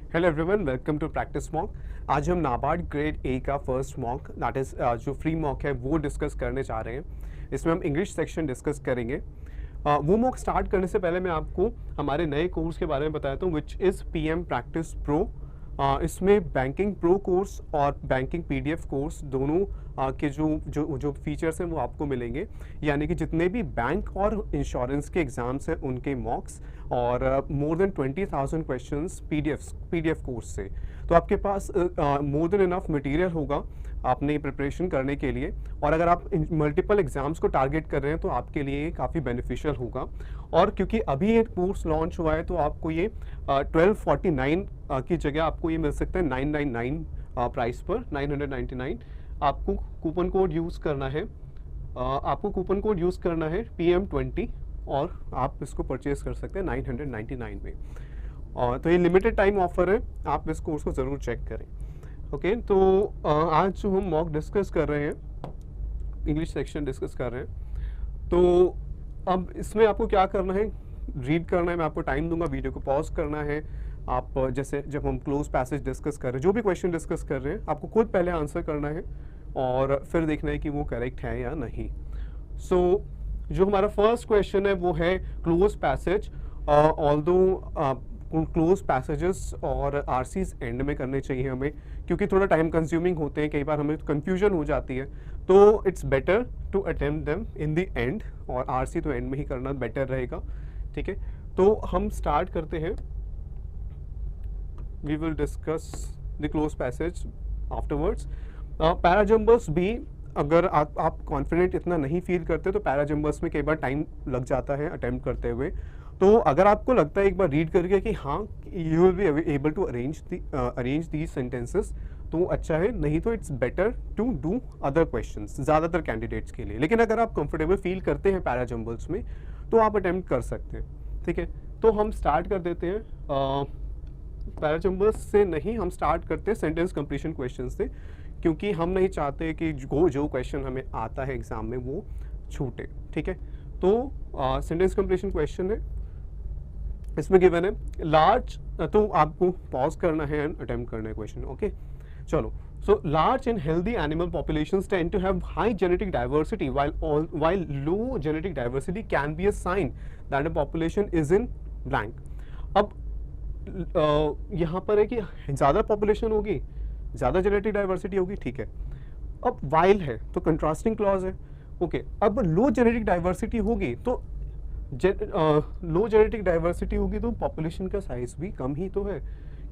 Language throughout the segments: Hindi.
Hello everyone, welcome to practice mock. आज हम नाबार्ड ग्रेड ए का फर्स्ट मॉक दैट इज़ जो फ्री मॉक है वो डिस्कस करने जा रहे हैं। इसमें हम इंग्लिश सेक्शन डिस्कस करेंगे। वो मॉक स्टार्ट करने से पहले मैं आपको हमारे नए कोर्स के बारे में बताता हूँ which is PM practice pro. इसमें बैंकिंग प्रो कोर्स और बैंकिंग पीडीएफ कोर्स दोनों के जो जो जो फीचर्स हैं वो आपको मिलेंगे। यानी कि जितने भी बैंक और इंश्योरेंस के एग्ज़ाम्स हैं उनके मॉक्स और more than 20,000 questions PDF course से। तो आपके पास मोर देन इनफ मटेरियल होगा अपनी प्रिपरेशन करने के लिए। और अगर आप मल्टीपल एग्जाम्स को टारगेट कर रहे हैं तो आपके लिए ये काफ़ी बेनिफिशियल होगा। और क्योंकि अभी ये कोर्स लॉन्च हुआ है तो आपको ये 1249 की जगह आपको ये मिल सकता है 999 प्राइस पर, 999। आपको कूपन कोड यूज़ करना है, PM20 और आप इसको परचेज कर सकते हैं 999 में। और तो ये लिमिटेड टाइम ऑफर है, आप इस कोर्स को ज़रूर चेक करें। ओके, तो आज जो हम मॉक डिस्कस कर रहे हैं, इंग्लिश सेक्शन डिस्कस कर रहे हैं, तो अब इसमें आपको क्या करना है, रीड करना है। मैं आपको टाइम दूंगा, वीडियो को पॉज करना है। आप जैसे जब हम क्लोज पैसेज डिस्कस कर रहे हैं, जो भी क्वेश्चन डिस्कस कर रहे हैं, आपको खुद पहले आंसर करना है और फिर देखना है कि वो करेक्ट है या नहीं। सो जो हमारा फर्स्ट क्वेश्चन है वो है close passage. Although close passages और आरसीज एंड में करने चाहिए हमें, क्योंकि थोड़ा टाइम कंज्यूमिंग होते हैं, कई बार हमें कंफ्यूजन हो जाती है। तो it's better to attempt them in the end, और आरसी तो एंड में ही करना बेटर रहेगा। ठीक है, तो हम स्टार्ट करते हैं। We will discuss the close passage afterwards. Parajumbles भी, अगर आप कॉन्फिडेंट इतना नहीं फील करते तो पैराजम्बर्स में कई बार टाइम लग जाता है अटेम्प्ट करते हुए। तो अगर आपको लगता है एक बार रीड करके कि हाँ you will be able to arrange these sentences, तो अच्छा है। नहीं तो it's better to do other questions ज़्यादातर कैंडिडेट्स के लिए। लेकिन अगर आप कंफर्टेबल फील करते हैं पैराजम्बल्स में तो आप अटेम्प्ट कर सकते हैं। ठीक है, तो हम स्टार्ट कर देते हैं। पैराजम्बल्स से नहीं, हम स्टार्ट करते हैं सेंटेंस कंप्लीशन क्वेश्चन से, क्योंकि हम नहीं चाहते कि जो क्वेश्चन हमें आता है एग्जाम में वो छूटे। ठीक है, तो सेंटेंस कंप्लीशन क्वेश्चन है, इसमें गिवन है लार्ज, तो आपको पॉज करना है एंड अटेम्प्ट करना है क्वेश्चन। ओके, चलो। So large and healthy animal populations tend to have high genetic diversity while low genetic diversity can be a sign that a population is in blank. अब यहाँ पर है कि ज़्यादा पॉपुलेशन होगी, ज़्यादा जेनेटिक डाइवर्सिटी होगी। ठीक है, अब वाइल है तो कंट्रास्टिंग क्लॉज है। ओके, अब लो जेनेटिक डाइवर्सिटी होगी तो लो जेनेटिक डाइवर्सिटी होगी तो पॉपुलेशन का साइज भी कम ही तो है।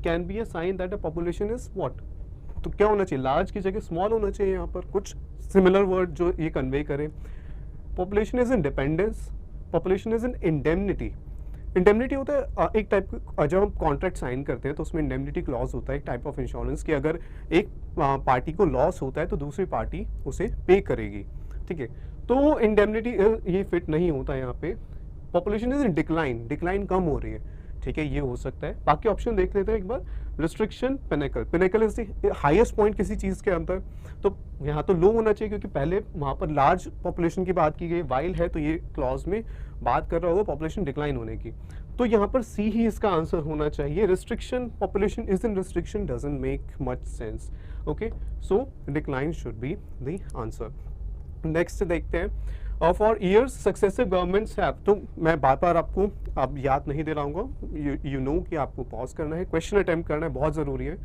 Can be a sign that a population is what, तो क्या होना चाहिए, लार्ज की जगह स्मॉल होना चाहिए। यहाँ पर कुछ सिमिलर वर्ड जो ये कन्वे करें। Population is in dependence, population is in indemnity. Indemnity होता है एक टाइप का, जब हम कॉन्ट्रैक्ट साइन करते हैं तो उसमें इंडेमनिटी क्लॉज होता है, एक टाइप ऑफ इंश्योरेंस कि अगर एक पार्टी को लॉस होता है तो दूसरी पार्टी उसे पे करेगी। ठीक है, तो इंडेमनिटी ये फिट नहीं होता यहाँ पे। Population is in decline, decline कम हो रही है। ठीक है, ये हो सकता है। बाकी ऑप्शन देख लेते हैं एक बार। Restriction, pinnacle, pinnacle is the highest point किसी चीज़ के अंदर, तो यहाँ तो लो होना चाहिए क्योंकि पहले वहाँ पर लार्ज पॉपुलेशन की बात की गई। वाइल है तो ये क्लॉज में बात कर रहा होगा पॉपुलेशन डिक्लाइन होने की, तो यहाँ पर सी ही इसका आंसर होना चाहिए। Restriction, population is in restriction doesn't make much sense. Okay, so decline should be the answer. Next देखते हैं। For years successive governments have, तो मैं बार बार आपको अब याद नहीं दिलाऊंगा, यू नो कि आपको पॉज करना है, क्वेश्चन अटेम्प्ट करना है, बहुत ज़रूरी है।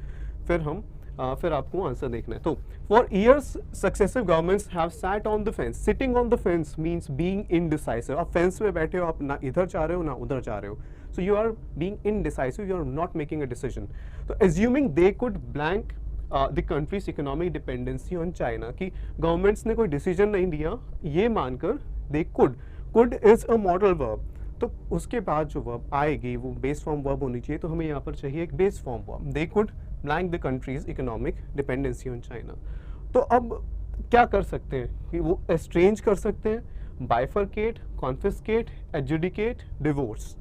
फिर आपको आंसर देखना है। तो for years successive governments have sat on the fence. Sitting on the fence means being indecisive. आप फेंस में बैठे हो, आप ना इधर जा रहे हो ना उधर जा रहे हो, so you are being indecisive, you are not making a decision. तो assuming they could blank the countries economic dependency on China, कि गवर्नमेंट्स ने कोई डिसीजन नहीं लिया, ये मानकर they could is a modal verb, तो उसके बाद जो वर्ब आएगी वो बेस फॉर्म वर्ब होनी चाहिए। तो हमें यहाँ पर चाहिए एक base form verb. They could blank the countries economic dependency on China. तो अब क्या कर सकते हैं कि वो एस्ट्रेंज कर सकते हैं, बाइफरकेट, कॉन्फिस्केट, एडजुडिकेट, डिवोर्स।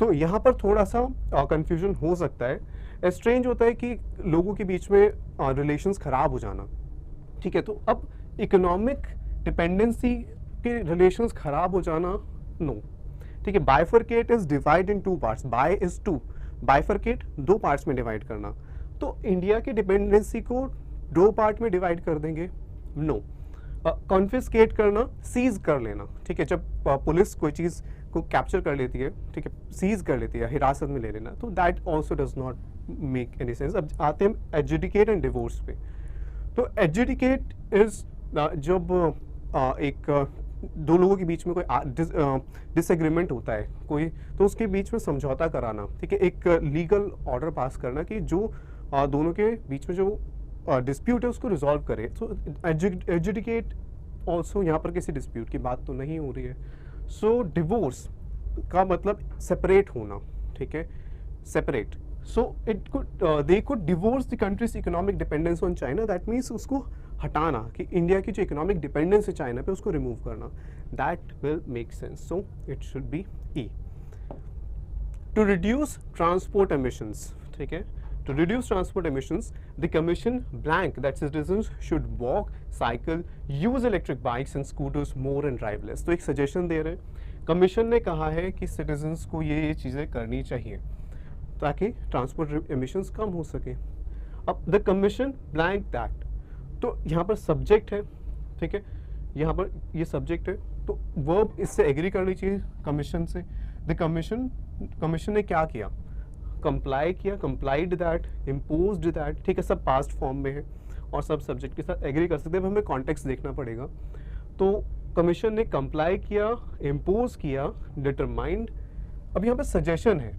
तो यहाँ पर थोड़ा सा कंफ्यूजन हो सकता है। एस्ट्रेंज होता है कि लोगों के बीच में रिलेशंस खराब हो जाना। ठीक है, तो अब इकोनॉमिक डिपेंडेंसी के रिलेशंस खराब हो जाना, नो। ठीक है, bifurcate is divide in two parts, bi is two, bifurcate, दो पार्ट्स में डिवाइड करना। तो इंडिया की डिपेंडेंसी को दो पार्ट में डिवाइड कर देंगे? नो। कॉन्फिस्केट करना, सीज कर लेना, ठीक है, जब पुलिस कोई चीज़ को कैप्चर कर लेती है, ठीक है, सीज कर लेती है, हिरासत में ले लेना, तो that also does not make any sense. अब आते हैं एडजुडिकेट एंड डिवोर्स पे। तो एडजुडिकेट इज जब एक दो लोगों के बीच में कोई डिसएग्रीमेंट होता है कोई, तो उसके बीच में समझौता कराना, ठीक है, एक लीगल ऑर्डर पास करना कि जो दोनों के बीच में जो डिस्प्यूट है उसको रिजॉल्व करे। तो एडजुडिकेट ऑल्सो यहाँ पर किसी डिस्प्यूट की बात तो नहीं हो रही है। सो डिवोर्स का मतलब सेपरेट होना, ठीक है, separate. So it could they could divorce the countries economic dependence on China, that means उसको हटाना, कि इंडिया की जो इकोनॉमिक डिपेंडेंस है चाइना पे उसको रिमूव करना, that will make sense. So it should be E. To reduce transport emissions, ठीक है, to reduce transport emissions, the commission blank that citizens should walk, cycle, use electric bikes and scooters more and drive less। तो एक सजेशन दे रहे हैं, कमीशन ने कहा है कि सिटीजन्स को ये चीज़ें करनी चाहिए ताकि ट्रांसपोर्ट एमिशंस कम हो सके। अब द कमीशन ब्लैंक दैट, तो यहाँ पर सब्जेक्ट है, ठीक है, यहाँ पर ये सब्जेक्ट है, तो वर्ब इससे एग्री करनी चाहिए कमीशन से। द कमीशन ने क्या किया? कंप्लाई किया, कंप्लाइड दैट, इम्पोज्ड दैट, ठीक है, सब पास्ट फॉर्म में है और सब सब्जेक्ट के साथ एग्री कर सकते हैं। अब हमें कॉन्टेक्स्ट देखना पड़ेगा। तो कमीशन ने कंप्लाई किया, इम्पोज किया, डिटरमाइंड। अब यहाँ पर सजेशन है,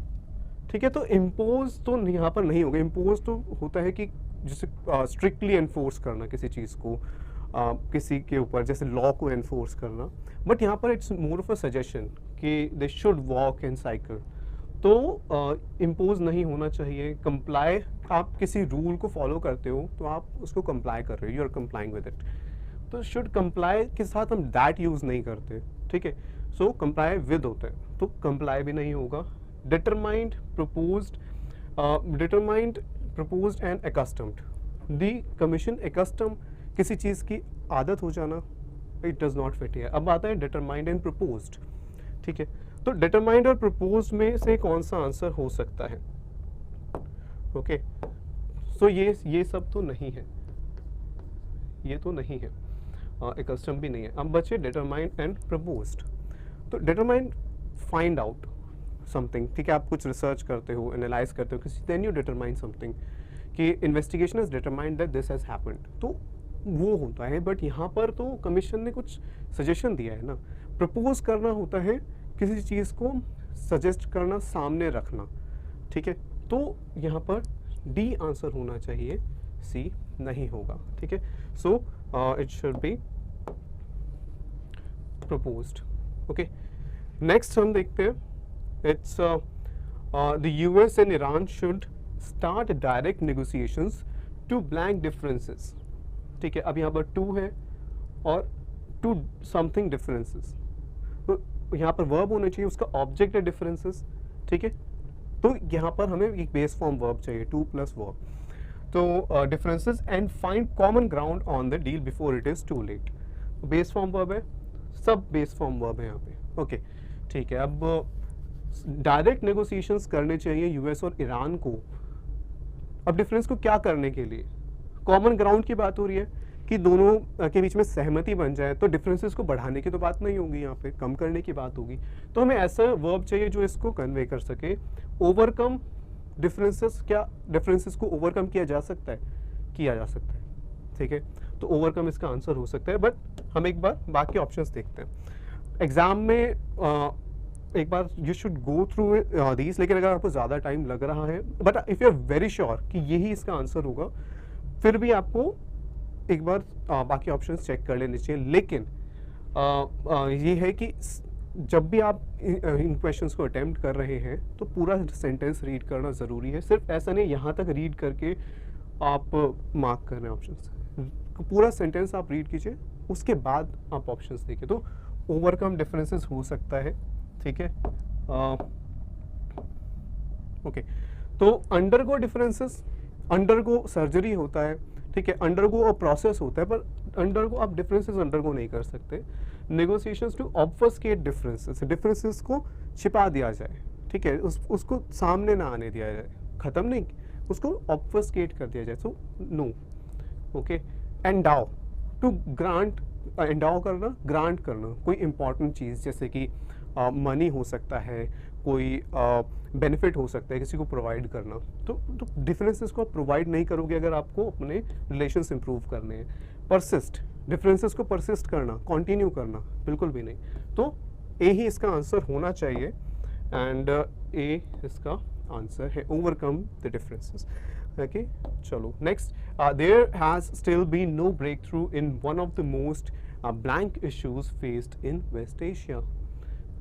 ठीक है, तो इम्पोज तो यहाँ पर नहीं होगा। इम्पोज तो होता है कि जैसे स्ट्रिक्टली एनफोर्स करना किसी चीज़ को, किसी के ऊपर, जैसे लॉ को एनफोर्स करना, बट यहाँ पर it's more of a suggestion कि they should walk and cycle. तो इम्पोज नहीं होना चाहिए। कंप्लाई, आप किसी रूल को फॉलो करते हो तो आप उसको कंप्लाई कर रहे हो, you are complying with it. तो शुड कंप्लाई के साथ हम दैट यूज़ नहीं करते, ठीक है, सो कंप्लाई विद होता है, तो कंप्लाई भी नहीं होगा। Determined, proposed, determined, proposed and accustomed. The commission accustom, किसी चीज़ की आदत हो जाना, it does not fit here. अब आता है डिटरमाइंड एंड प्रपोज्ड, ठीक है, तो डिटरमाइंड और प्रपोज में से कौन सा आंसर हो सकता है? ओके, सो ये सब तो नहीं है, ये तो नहीं है, एकस्टम भी नहीं है। अब बचे डिटरमाइंड एंड प्रपोज्ड। तो डिटरमाइंड, फाइंड आउट समथिंग, ठीक है, आप कुछ रिसर्च करते हो, एनालाइज करते हो किसी, देन यू डिटरमाइन समथिंग, कि investigation is determined that this has happened, तो वो होता है। बट यहाँ पर तो कमीशन ने कुछ सजेशन दिया है ना। प्रपोज करना होता है किसी चीज़ को सजेस्ट करना, सामने रखना, ठीक है, तो यहाँ पर डी आंसर होना चाहिए, सी नहीं होगा, ठीक है। So it should be proposed. Okay, next हम देखते हैं, it's the US and Iran should start direct negotiations to blank differences, ठीक है। अब यहाँ पर टू है और टू समथिंग डिफरेंसेस, तो यहाँ पर वर्ब होना चाहिए, उसका ऑब्जेक्ट है डिफरेंसेस, ठीक है। तो यहाँ पर हमें एक बेस फॉर्म वर्ब चाहिए, टू प्लस वर्ब। तो differences and find common ground on the deal before it is too late. Base form verb है, सब बेस फॉर्म वर्ब है यहाँ पे, ओके, ठीक है। अब डायरेक्ट नेगोशिएशंस करने चाहिए यूएस और ईरान को। अब डिफरेंस को क्या करने के लिए? कॉमन ग्राउंड की बात हो रही है कि दोनों के बीच में सहमति बन जाए, तो डिफरेंसेस को बढ़ाने की तो बात नहीं होगी, यहाँ पे कम करने की बात होगी। तो हमें ऐसा वर्ब चाहिए जो इसको कन्वे कर सके। ओवरकम डिफरेंसेस, क्या डिफरेंसेस को ओवरकम किया जा सकता है? किया जा सकता है, ठीक है, तो ओवरकम इसका आंसर हो सकता है। बट हम एक बार बाकी ऑप्शंस देखते हैं। एग्जाम में एक बार you should go through these, लेकिन अगर आपको ज़्यादा टाइम लग रहा है, but if you are very sure कि यही इसका आंसर होगा, फिर भी आपको एक बार बाकी ऑप्शंस चेक कर लेने चाहिए। लेकिन ये है कि जब भी आप इन क्वेश्चंस को अटेम्प्ट कर रहे हैं तो पूरा सेंटेंस रीड करना ज़रूरी है। सिर्फ ऐसा नहीं यहाँ तक रीड करके आप मार्क कर रहे हैं ऑप्शंस, पूरा सेंटेंस आप रीड कीजिए, उसके बाद आप ऑप्शंस देखिए। तो ओवरकम डिफरेंसेस हो सकता है, ठीक है, ओके। तो अंडरगो डिफरेंसेस, अंडरगो सर्जरी होता है, ठीक है, अंडरगो और प्रोसेस होता है, पर अंडरगो आप डिफरेंसेस अंडरगो नहीं कर सकते। नेगोशिएशंस टू ऑब्फस्केट डिफरेंसेस, डिफरेंसेस को छिपा दिया जाए, ठीक है, उसको सामने ना आने दिया जाए, खत्म नहीं, उसको ऑब्फस्केट कर दिया जाए, so no. Okay, endow, to grant, endow करना, ग्रांट करना कोई इंपॉर्टेंट चीज़, जैसे कि मनी हो सकता है, कोई बेनिफिट हो सकता है, किसी को प्रोवाइड करना। तो डिफरेंसेस को आप प्रोवाइड नहीं करोगे अगर आपको अपने रिलेशंस इंप्रूव करने हैं। परसिस्ट, डिफरेंसेस को परसिस्ट करना, कंटिन्यू करना, बिल्कुल भी नहीं। तो ए ही इसका आंसर होना चाहिए, एंड ए इसका आंसर है, ओवरकम द डिफरेंसेस। ओके, चलो next, there has still been no breakthrough in one of the most blank issues faced in West Asia.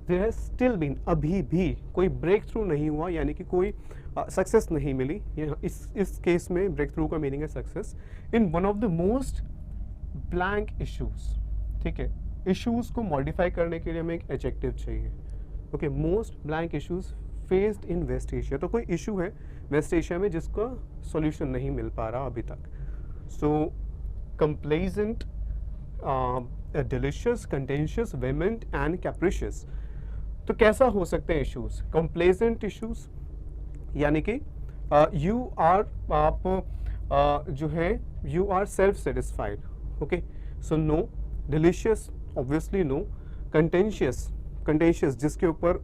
There has still been, अभी भी कोई ब्रेक थ्रू नहीं हुआ, यानी कि कोई सक्सेस नहीं मिली। इस केस में ब्रेक थ्रू का मीनिंग है success, in one of the most blank issues. ठीक है, इश्यूज को मॉडिफाई करने के लिए हमें एक एडजेक्टिव चाहिए। Okay, most blank issues faced in West Asia, तो कोई इशू है वेस्ट एशिया में जिसका सॉल्यूशन नहीं मिल पा रहा अभी तक। सो कंप्लेजेंट, डिलीशियस, कंटेंशियस, वेमेंट एंड कैप्रिशियस। तो कैसा हो सकते हैं इश्यूज? कंप्लेजेंट इश्यूज, यानी कि यू आर, आप जो है you are self satisfied. Okay, so no. Delicious, obviously no. Contentious, contentious जिसके ऊपर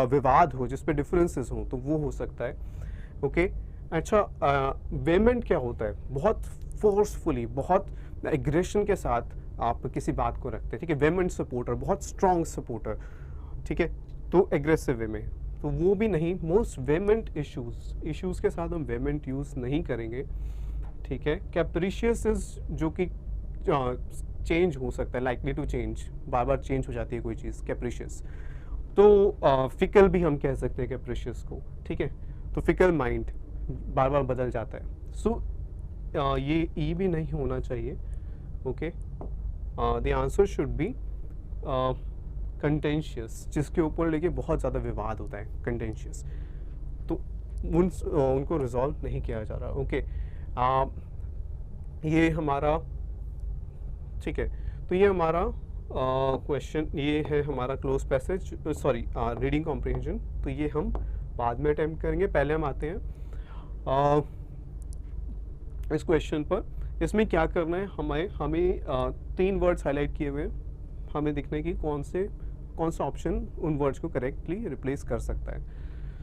विवाद हो, जिस पे डिफरेंसेस हो, तो वो हो सकता है। ओके, अच्छा, वेमेंट क्या होता है? बहुत फोर्सफुली, बहुत एग्रेशन के साथ आप किसी बात को रखते हैं। ठीक है, वेमेंट सपोर्टर, बहुत स्ट्रॉन्ग सपोर्टर। ठीक है, तो एग्रेसिव वे में, तो वो भी नहीं। मोस्ट वेमेंट इश्यूज, इश्यूज के साथ हम वेमेंट यूज नहीं करेंगे। ठीक है, कैप्रिशियस इज जो कि चेंज हो सकता है, लाइकली टू चेंज, बार बार चेंज हो जाती है कोई चीज़, कैप्रिशियस। तो फिकल भी हम कह सकते हैं कैप्रिशियस को। ठीक है, तो फिकल माइंड, बार बार बदल जाता है। सो ये ई भी नहीं होना चाहिए। Okay, the answer should B contentious, जिसके ऊपर लेके बहुत ज़्यादा विवाद होता है, कंटेंशियस। तो उनको रिजॉल्व नहीं किया जा रहा। ओके, ये हमारा, ठीक है, तो ये हमारा क्वेश्चन, ये है हमारा close passage, sorry reading comprehension. तो ये हम बाद में अटेम्प्ट करेंगे। पहले हम आते हैं इस क्वेश्चन पर। इसमें क्या करना है, हमें 3 वर्ड्स हाईलाइट किए हुए हैं, हमें दिखना है कि कौन सा ऑप्शन उन वर्ड्स को करेक्टली रिप्लेस कर सकता है।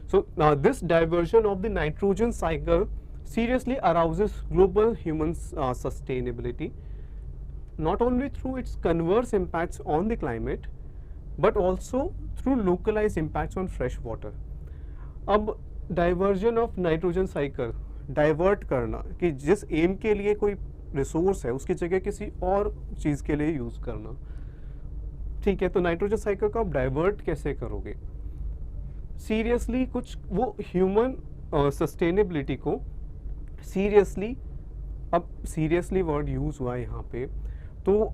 So this diversion of the nitrogen cycle seriously arouses global human sustainability, not only through its converse impacts on the climate, but also through localized impacts on fresh water. अब diversion of nitrogen cycle, divert करना, कि जिस एम के लिए कोई रिसोर्स है उसकी जगह किसी और चीज़ के लिए यूज़ करना। ठीक है, तो नाइट्रोजन साइकिल को आप डाइवर्ट कैसे करोगे? सीरियसली कुछ वो ह्यूमन सस्टेनेबिलिटी को सीरियसली, अब सीरियसली वर्ड यूज़ हुआ है यहाँ पे, तो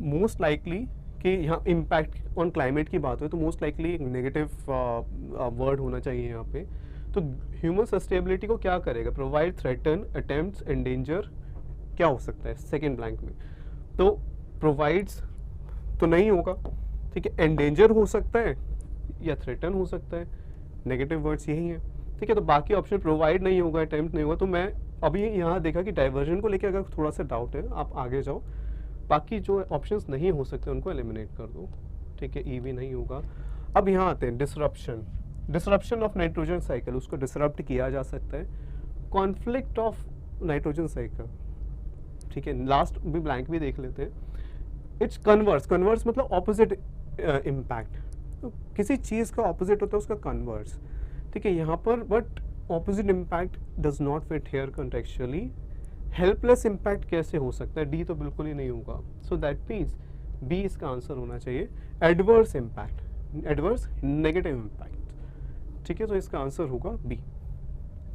मोस्ट लाइकली कि यहाँ इम्पैक्ट ऑन क्लाइमेट की बात हो तो मोस्ट लाइकली एक नेगेटिव वर्ड होना चाहिए यहाँ पे। तो ह्यूमन सस्टेनेबिलिटी को क्या करेगा? प्रोवाइड, थ्रेटन, अटेम्प्ट्स, एंडेंजर, क्या हो सकता है सेकेंड ब्लैंक में? तो प्रोवाइड्स तो नहीं होगा। ठीक है, एंडेंजर हो सकता है या थ्रेटन हो सकता है, नेगेटिव वर्ड्स यही हैं। ठीक है, तो बाकी ऑप्शन प्रोवाइड नहीं होगा, अटेम्प्ट नहीं होगा। तो मैं अभी यहाँ देखा कि डाइवर्जन को लेकर अगर थोड़ा सा डाउट है, आप आगे जाओ, बाकी जो ऑप्शंस नहीं हो सकते उनको एलिमिनेट कर दो। ठीक है, ई भी नहीं होगा। अब यहाँ आते हैं disruption, disruption of nitrogen cycle, उसको डिसरप्ट किया जा सकता है। कॉन्फ्लिक्ट ऑफ नाइट्रोजन साइकिल, ठीक है, लास्ट भी ब्लैंक भी देख लेते हैं। इट्स कन्वर्स, कन्वर्स मतलब ऑपोजिट इम्पैक्ट, तो किसी चीज़ का ऑपोजिट होता है उसका कन्वर्स। ठीक है, यहाँ पर but opposite impact does not fit here contextually. Helpless impact कैसे हो सकता है? डी तो बिल्कुल ही नहीं होगा। सो दैट मीन्स बी इसका आंसर होना चाहिए। Adverse impact, adverse negative impact. ठीक है, तो इसका आंसर होगा बी।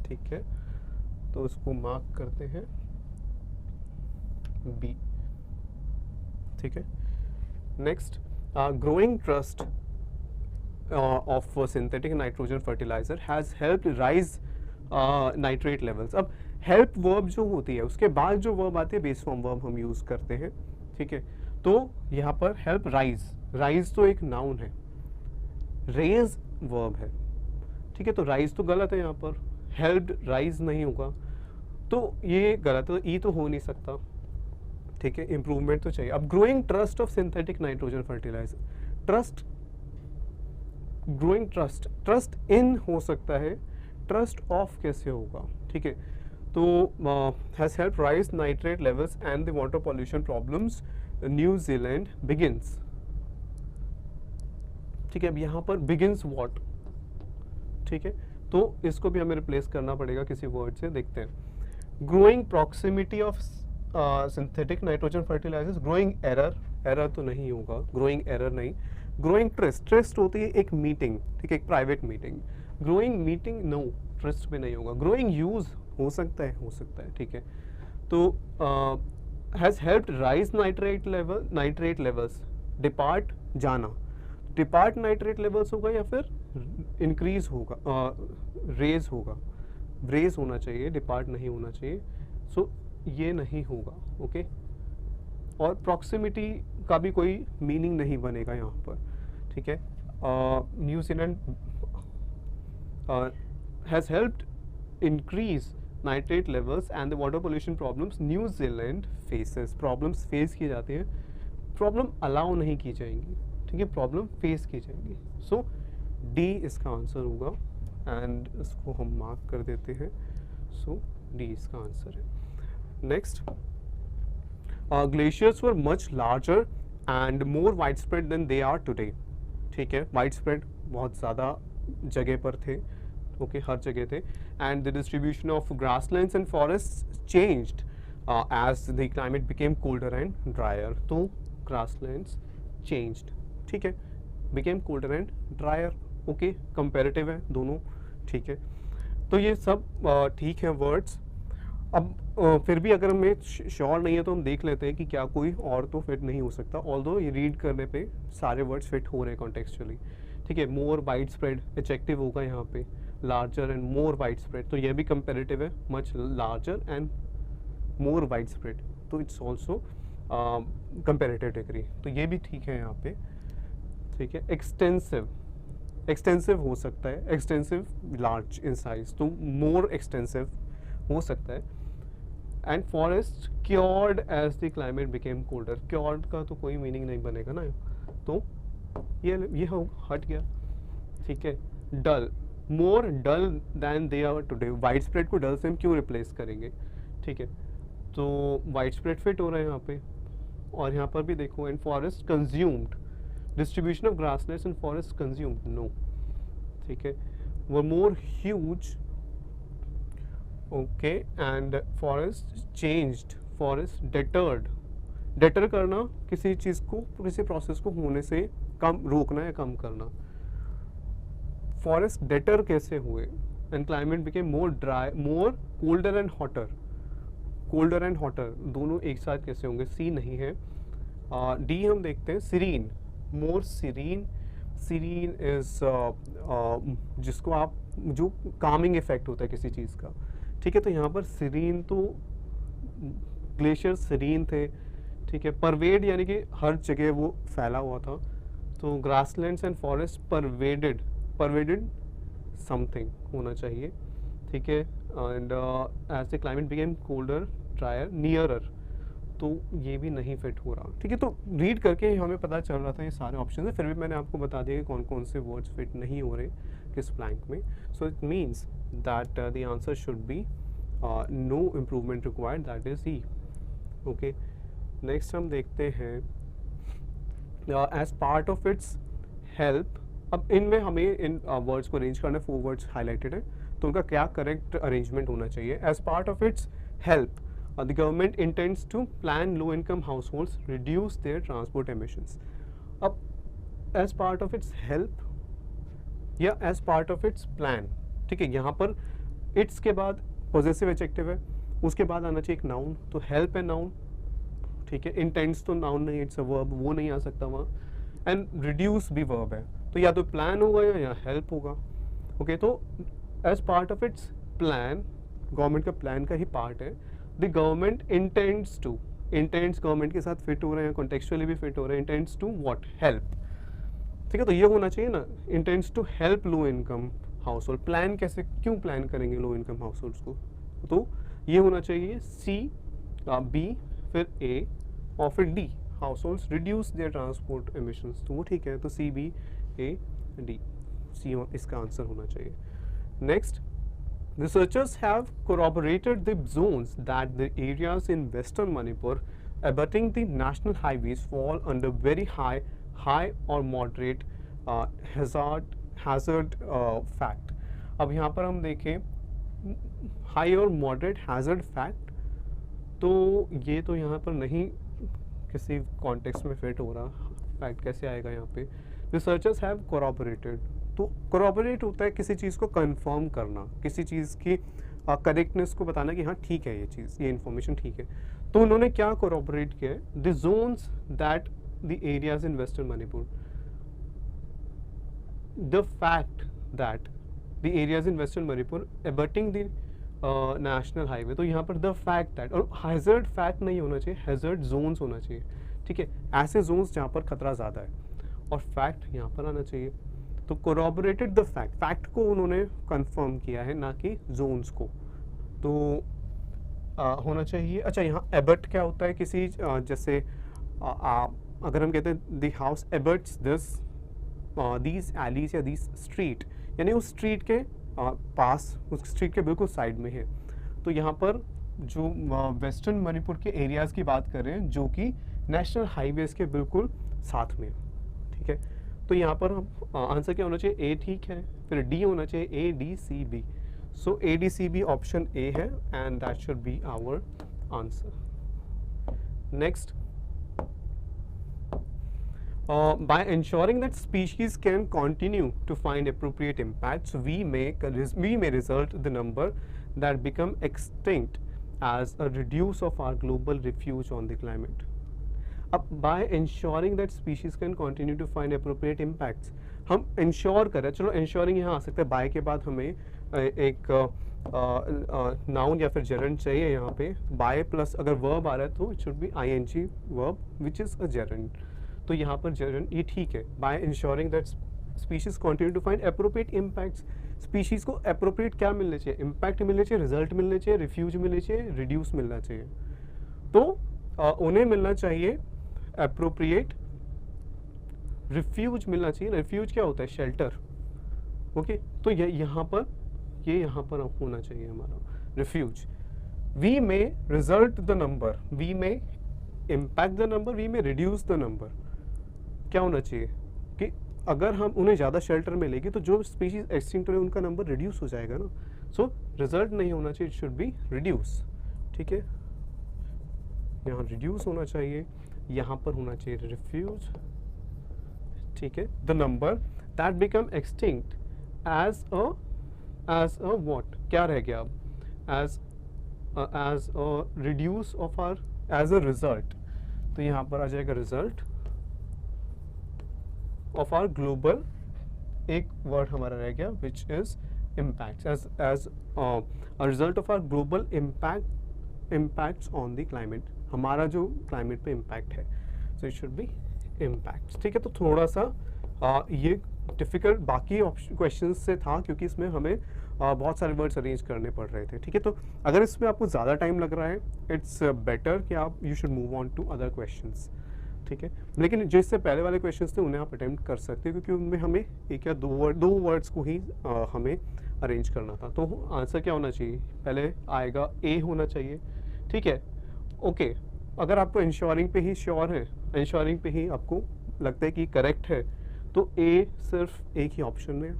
ठीक है, तो इसको मार्क करते हैं बी। ठीक है, next, growing trust of synthetic nitrogen fertilizer has helped rise nitrate levels. अब help verb जो होती है उसके बाद जो verb आती है बेस फॉर्म verb हम यूज़ करते हैं। ठीक है, तो यहाँ पर help rise, rise तो एक नाउन है, raise verb है। ठीक है, तो राइज तो गलत है यहाँ पर, हेल्प्ड राइज नहीं होगा, तो ये गलत है, ई तो हो नहीं सकता, ठीक है, इंप्रूवमेंट तो चाहिए। अब growing trust of synthetic nitrogen fertiliser, trust, growing trust, trust in हो सकता है, ट्रस्ट ऑफ कैसे होगा, ठीक है, तो has help rise nitrate levels and the water pollution problems New Zealand begins, ठीक है, अब यहाँ पर बिगिंस व्हाट, ठीक है, तो इसको भी हमें रिप्लेस करना पड़ेगा किसी वर्ड से, देखते हैं। Growing proximity of synthetic nitrogen fertilisers, growing error, error तो नहीं होगा, ग्रोइंग एरर नहीं, ग्रोइंग ट्रस्ट, ट्रस्ट होती है एक मीटिंग, ठीक है, एक private meeting, growing meeting no, trust में नहीं होगा, ग्रोइंग यूज हो सकता है, ठीक है, तो has helped rise nitrate levels, depart जाना, डिपार्ट नाइट्रेट लेवल्स होगा या फिर इंक्रीज होगा, रेज होगा, रेज होना चाहिए, डिपार्ट नहीं होना चाहिए, सो ये नहीं होगा, ओके, और प्रॉक्सिमिटी का भी कोई मीनिंग नहीं बनेगा यहाँ पर, ठीक है। New Zealand has helped increase nitrate levels and the water pollution problems New Zealand faces, problems face की जाती है, प्रॉब्लम अलाउ नहीं की जाएंगी, ठीक है, प्रॉब्लम फेस की जाएंगी, सो डी इसका आंसर होगा, एंड इसको हम मार्क कर देते हैं, सो डी इसका आंसर है। Next, glaciers were much larger and more widespread than they are today, ठीक है, वाइड स्प्रेड बहुत ज़्यादा जगह पर थे, ओके, हर जगह थे, and the distribution of grasslands and forest changed as the climate became colder and drier, तो ग्रासलैंड्स चेंज्ड, ठीक है, became colder and drier, okay, comparative है दोनों, ठीक है, तो ये सब ठीक है वर्ड्स। अब फिर भी अगर हमें श्योर नहीं है तो हम देख लेते हैं कि क्या कोई और तो फिट नहीं हो सकता, ऑल्दो ये रीड करने पे सारे वर्ड्स फिट हो रहे हैं कॉन्टेक्चुअली, ठीक है, मोर वाइड स्प्रेड एडजेक्टिव होगा यहाँ पे, larger and more wide spread, तो ये भी कंपेरेटिव है, much larger and more wide spread, तो इट्स ऑल्सो कंपेरेटिव डिग्री, तो ये भी ठीक है यहाँ पे, ठीक है। एक्सटेंसिव, एक्सटेंसिव हो सकता है, एक्सटेंसिव लार्ज इन साइज, तो मोर एक्सटेंसिव हो सकता है, and forest cured as the climate became colder, cured का तो कोई मीनिंग नहीं बनेगा ना, तो ये हट गया, ठीक है। Dull, more dull than they are today, wide spread को डल से हम क्यों रिप्लेस करेंगे, ठीक है, तो वाइड स्प्रेड फिट हो रहा है यहाँ पे, और यहाँ पर भी देखो, and forest consumed, distribution of grasslands and forest consumed, no, ठीक है, were more huge, okay, and forest changed, forest deterred, deter करना किसी चीज़ को, किसी प्रोसेस को होने से कम रोकना या कम करना, फॉरेस्ट डेटर कैसे हुए, and climate became more dry, more colder and hotter, colder and hotter दोनों एक साथ कैसे होंगे, सी नहीं है, डी हम देखते हैं, serene, more serene, serene is जिसको आप, जो कामिंग इफेक्ट होता है किसी चीज़ का, ठीक है, तो यहाँ पर सीरीन, तो ग्लेशियर सीरीन थे, ठीक है, परवेड यानी कि हर जगह वो फैला हुआ था, तो grasslands and forest pervaded, pervaded something होना चाहिए, ठीक है, and as the climate became colder drier nearer, तो ये भी नहीं फिट हो रहा, ठीक है, तो रीड करके हमें पता चल रहा था ये सारे ऑप्शन है, फिर भी मैंने आपको बता दिया कि कौन कौन से वर्ड्स फिट नहीं हो रहे किस ब्लैंक में, so it means that the answer should be no improvement required, that is E, okay. Next हम देखते हैं as part of its help, अब इनमें हमें इन वर्ड्स को अरेंज करना है, 4 वर्ड्स हाईलाइटेड है, तो उनका क्या करेक्ट अरेंजमेंट होना चाहिए। As part of its help, the government intends to plan low income households reduce their transport emissions, अब as part of its help या as part of its plan, ठीक है, यहाँ पर its के बाद possessive adjective है, उसके बाद आना चाहिए एक noun, तो help है noun, ठीक है, intends तो noun नहीं, it's a verb, वो नहीं आ सकता वहाँ, and reduce भी verb है, तो या तो plan होगा या help होगा, ओके, तो as part of its plan, government का प्लान का ही पार्ट है, the government intends to, intends government के साथ फिट हो रहे हैं, कॉन्टेक्चुअली भी फिट हो रहे हैं, इंटेंड्स टू व्हाट, हेल्प, ठीक है, तो ये होना चाहिए ना, intends to help low income household. Plan कैसे, क्यों प्लान करेंगे लो इनकम हाउस होल्ड्स को? तो ये होना चाहिए सी, बी, फिर ए और फिर D, house holds reduce there transport emissions. तो वो ठीक है, तो सी, बी, ए, डी, सी इसका आंसर होना चाहिए। Next, researchers have corroborated the zones that the areas in western Manipur abutting the national highways fall under very high or moderate hazard fact। अब यहाँ पर हम देखें हाई और मॉडरेट हैज़र्ड फैक्ट, तो ये तो यहाँ पर नहीं किसी कॉन्टेक्स्ट में फिट हो रहा, फैक्ट कैसे आएगा यहाँ पे? रिसर्चर्स हैव कोरॉबरेटेड, तो कोरॉबरेट होता है किसी चीज़ को कंफर्म करना, किसी चीज़ की करेक्टनेस को बताना कि हाँ ठीक है ये चीज़, ये इन्फॉर्मेशन ठीक है। तो उन्होंने क्या कोरॉबरेट किया है? The zones that the areas in western Manipur, the fact that the areas in western Manipur abutting the national highway. तो यहाँ पर द फैक्ट दैट, और हैज़र्ड फैक्ट नहीं होना चाहिए, हैज़र्ड जोन्स होना चाहिए, ठीक है, ऐसे जोन्स जहाँ पर खतरा ज़्यादा है, और फैक्ट यहाँ पर आना चाहिए। तो कोरॉबरेटेड द फैक्ट, फैक्ट को उन्होंने कंफर्म किया है, ना कि जोन्स को। तो होना चाहिए। अच्छा, यहाँ एबट क्या होता है? किसी जैसे अगर हम कहते हैं the house abuts this these alleys या दीज स्ट्रीट, यानी उस स्ट्रीट के पास, उस स्ट्रीट के बिल्कुल साइड में है। तो यहाँ पर जो वेस्टर्न मणिपुर के एरियाज़ की बात कर रहे हैं जो कि नेशनल हाईवेज के बिल्कुल साथ में, ठीक है। तो यहाँ पर हम आंसर क्या होना चाहिए? ए ठीक है, फिर डी होना चाहिए, A D C B. So A D C B option A है and that should be our answer. Next, by ensuring that species can continue to find appropriate impacts, we may result the number that become extinct as a reduce of our global refuge on the climate। अब by ensuring that species can continue to find appropriate impacts, हम इंश्योर करें, चलो इंश्योरिंग यहाँ आ सकता है, बाय के बाद हमें एक नाउन या फिर जेरंड चाहिए। यहाँ पे बाय प्लस अगर वर्ब आ रहा है तो it should be ING verb which is a gerund. तो यहाँ पर जेरंड ये ठीक है। By ensuring that species continue to find appropriate impacts, species को एप्रोप्रिएट क्या मिलने चाहिए? इम्पैक्ट मिलने चाहिए, रिजल्ट मिलने चाहिए, रिफ्यूज मिलने चाहिए, रिड्यूस मिलना चाहिए। तो उन्हें मिलना चाहिए एप्रोप्रिएट, रिफ्यूज मिलना चाहिए। रिफ्यूज क्या होता है? शेल्टर। ओके, तो ये यहाँ पर होना चाहिए हमारा refuge. We may result the number, we may impact the number, we may reduce the number. क्या होना चाहिए कि अगर हम उन्हें ज़्यादा शेल्टर मिलेगी तो जो स्पीशीज एक्सटिंक्ट हो रहे हैं उनका नंबर रिड्यूस हो जाएगा ना। सो रिजल्ट नहीं होना चाहिए, इट शुड बी रिड्यूस, ठीक है। यहाँ रिड्यूस होना चाहिए, यहाँ पर होना चाहिए रिफ्यूज, ठीक है। The number that become extinct as a what, क्या रह गया अब? As a reduce of our, as a result. तो यहाँ पर आ जाएगा रिजल्ट ऑफ आर ग्लोबल, एक वर्ड हमारा रह गया which is impact, as a result of our global impacts on the climate, हमारा जो क्लाइमेट पे इम्पैक्ट है। So it should be impact, ठीक है। तो थोड़ा सा ये डिफ़िकल्ट बाकी क्वेश्चन से था क्योंकि इसमें हमें बहुत सारे वर्ड्स अरेंज करने पड़ रहे थे, ठीक है। तो अगर इसमें आपको ज़्यादा टाइम लग रहा है, इट्स बेटर कि आप you should move on to other questions, ठीक है। लेकिन जो इससे पहले वाले क्वेश्चंस थे उन्हें आप अटेम्प्ट कर सकते हैं क्योंकि उनमें हमें एक या दो वर्ड्स को ही हमें अरेंज करना था। तो आंसर क्या होना चाहिए? पहले आएगा ए होना चाहिए, ठीक है। ओके, अगर आपको इंश्योरिंग पे ही श्योर है, इंश्योरिंग पे ही आपको लगता है कि करेक्ट है, तो ए सिर्फ एक ही ऑप्शन में,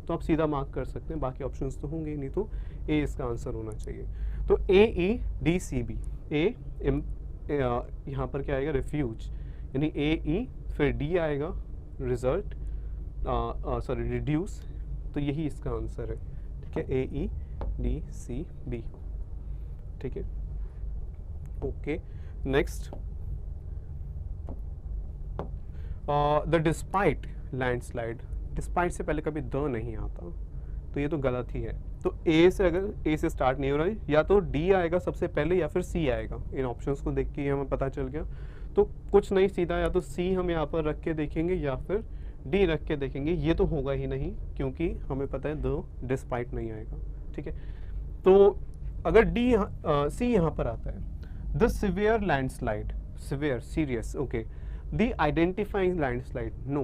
तो आप सीधा मार्क कर सकते हैं, बाकी ऑप्शंस तो होंगे ही नहीं, तो ए इसका आंसर होना चाहिए। तो ए ई डी सी बी, ए यहाँ पर क्या आएगा? रिफ्यूज, यानी ए ई, फिर डी आएगा रिजल्ट, सॉरी रिड्यूस, तो यही इसका आंसर है, ठीक है। ए ई डी सी बी, ठीक है। Okay, next, the despite landslide, despite से पहले कभी द नहीं आता, तो ये तो गलत ही है। तो ए से, अगर ए से स्टार्ट नहीं हो रहा है, या तो डी आएगा सबसे पहले या फिर सी आएगा। इन ऑप्शंस को देख के हमें पता चल गया, तो कुछ नहीं, सीधा या तो सी हम यहाँ पर रख के देखेंगे या फिर डी रख के देखेंगे, ये तो होगा ही नहीं क्योंकि हमें पता है द डिस्पाइट नहीं आएगा, ठीक है। तो अगर डी सी यहाँ पर आता है, the severe landslide, severe serious, okay, the identifying landslide, no,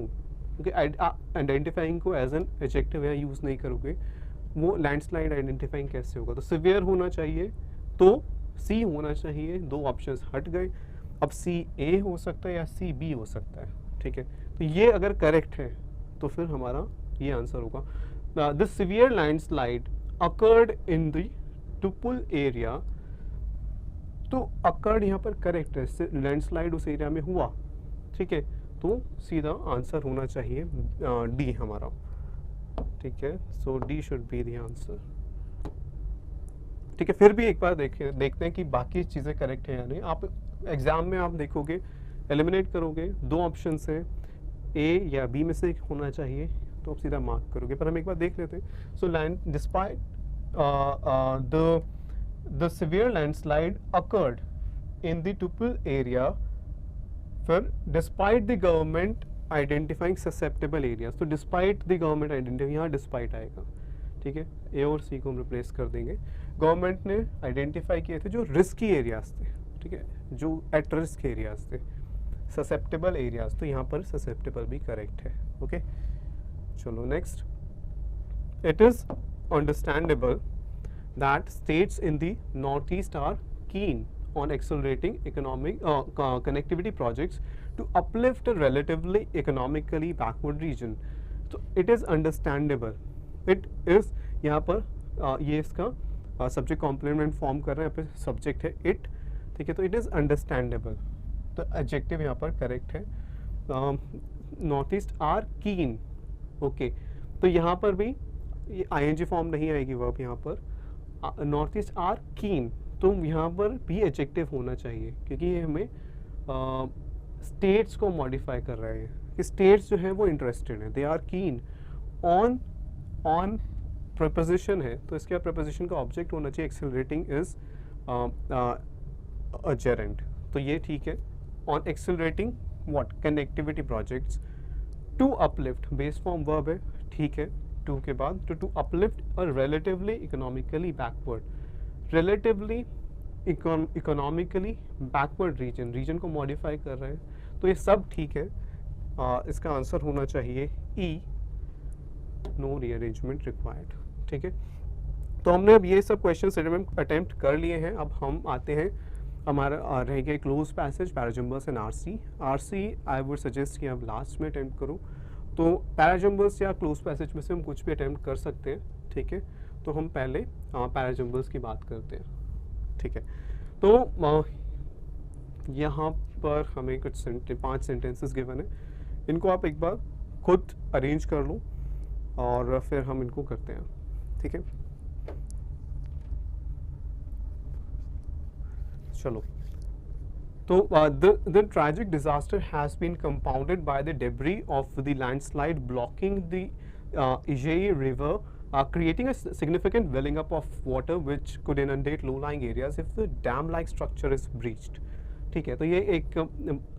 okay, identifying को एज एन एडजेक्टिव यहाँ यूज़ नहीं करोगे, वो लैंडस्लाइड आइडेंटिफाइंग कैसे होगा, तो सिवियर होना चाहिए, तो सी होना चाहिए, दो ऑप्शंस हट गए, अब सी ए हो सकता है या सी बी हो सकता है, ठीक है। तो ये अगर करेक्ट है तो फिर हमारा ये आंसर होगा, the severe landslide occurred in the Tupul area, तो अकर्ड यहाँ पर करेक्ट है, लैंडस्लाइड उस एरिया में हुआ, ठीक है, तो सीधा आंसर होना चाहिए डी हमारा, ठीक है। So D should be the answer, ठीक है। फिर भी एक बार देखते हैं कि बाकी चीज़ें करेक्ट है या नहीं। आप एग्जाम में आप देखोगे, एलिमिनेट करोगे, दो ऑप्शन हैं, ए या बी में से होना चाहिए, तो आप सीधा मार्क करोगे, पर हम एक बार देख लेते हैं। सो land despite the severe landslide occurred in the Tupul area, फिर despite the government identifying susceptible areas, तो डिस्पाइट द गवर्नमेंट आइडेंटिफाइंग, यहाँ डिस्पाइट आएगा, ठीक है। ए और सी को हम रिप्लेस कर देंगे, गवर्नमेंट ने आइडेंटिफाई किए थे जो रिस्की एरियाज थे, ठीक है, जो एट रिस्क एरियाज थे, ससेप्टेबल एरियाज, तो यहाँ पर ससेप्टेबल भी करेक्ट है, ओके। चलो next, it is understandable that states in the north east are keen on accelerating economic connectivity projects to uplift a relatively economically backward region. So it is understandable, it is यहाँ पर ये इसका सब्जेक्ट कॉम्प्लीमेंट फॉर्म कर रहे हैं, यहाँ पे सब्जेक्ट है इट, ठीक है, तो इट इज़ अंडरस्टैंडेबल, तो एडजेक्टिव यहाँ पर करेक्ट है। North east are keen, okay, तो यहाँ पर भी ING फॉर्म नहीं आएगी वर्ब यहाँ पर, नॉर्थ ईस्ट आर कीन, तो यहाँ पर भी एडजेक्टिव होना चाहिए क्योंकि ये हमें स्टेट्स को मॉडिफाई कर रहे हैं कि स्टेट्स जो है वो इंटरेस्टेड हैं, they are keen on proposition है, तो इसके प्रपोजिशन का ऑब्जेक्ट होना चाहिए, एक्सेलरेटिंग इज अ जेरेंट, तो ये ठीक है। On accelerating what connectivity projects, to uplift base form verb है, ठीक है, टू के बाद to uplift a relatively economically backward, relatively economically backward region को मॉडिफाई कर रहे हैं, तो ये सब ठीक है। इसका आंसर होना चाहिए ई, नो रीअरेंजमेंट रिक्वायर्ड, ठीक है। तो हमने अब ये सब क्वेश्चन अटेम्प्ट कर लिए हैं, अब हम आते हैं हमारा रह गया close passage, parajumbles and RC I would suggest कि आप लास्ट में अटेम्प्ट करो, तो पैराजम्बर्स या क्लोज पैसेज में से हम कुछ भी अटेम्प्ट कर सकते हैं, ठीक है। तो हम पहले पैराजम्बर्स की बात करते हैं, ठीक है। तो यहाँ पर हमें कुछ 5 सेंटेंसेस गिवन है, इनको आप एक बार खुद अरेंज कर लो और फिर हम इनको करते हैं, ठीक है। चलो, तो the tragic disaster has been compounded by the debris of the landslide blocking the Ijai River, creating a significant welling up of water which could inundate low-lying areas if the dam-like structure is breached. ठीक है, तो ये एक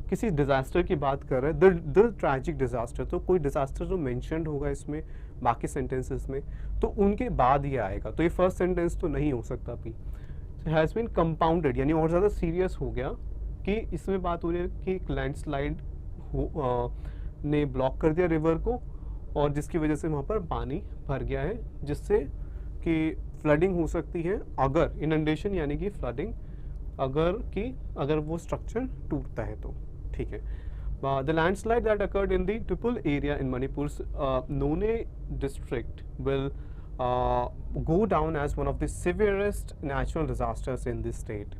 किसी डिज़ास्टर की बात कर रहे हैं, द ट्रैजिक डिज़ास्टर, तो कोई डिज़ास्टर जो मेंशन्ड होगा इसमें बाकी सेंटेंसेस में, तो उनके बाद ये आएगा, तो ये फर्स्ट सेंटेंस तो नहीं हो सकता भी। हैज़ बीन कंपाउंडेड यानी और ज़्यादा सीरियस हो गया कि इसमें बात हो रही है कि एक लैंडस्लाइड ने ब्लॉक कर दिया रिवर को और जिसकी वजह से वहाँ पर पानी भर गया है, जिससे कि फ्लडिंग हो सकती है, अगर इनंडेशन यानी कि फ्लडिंग अगर वो स्ट्रक्चर टूटता है तो, ठीक है। The landslide that occurred in the triple area in Manipur none district will go down as one of the severest natural disasters in this state.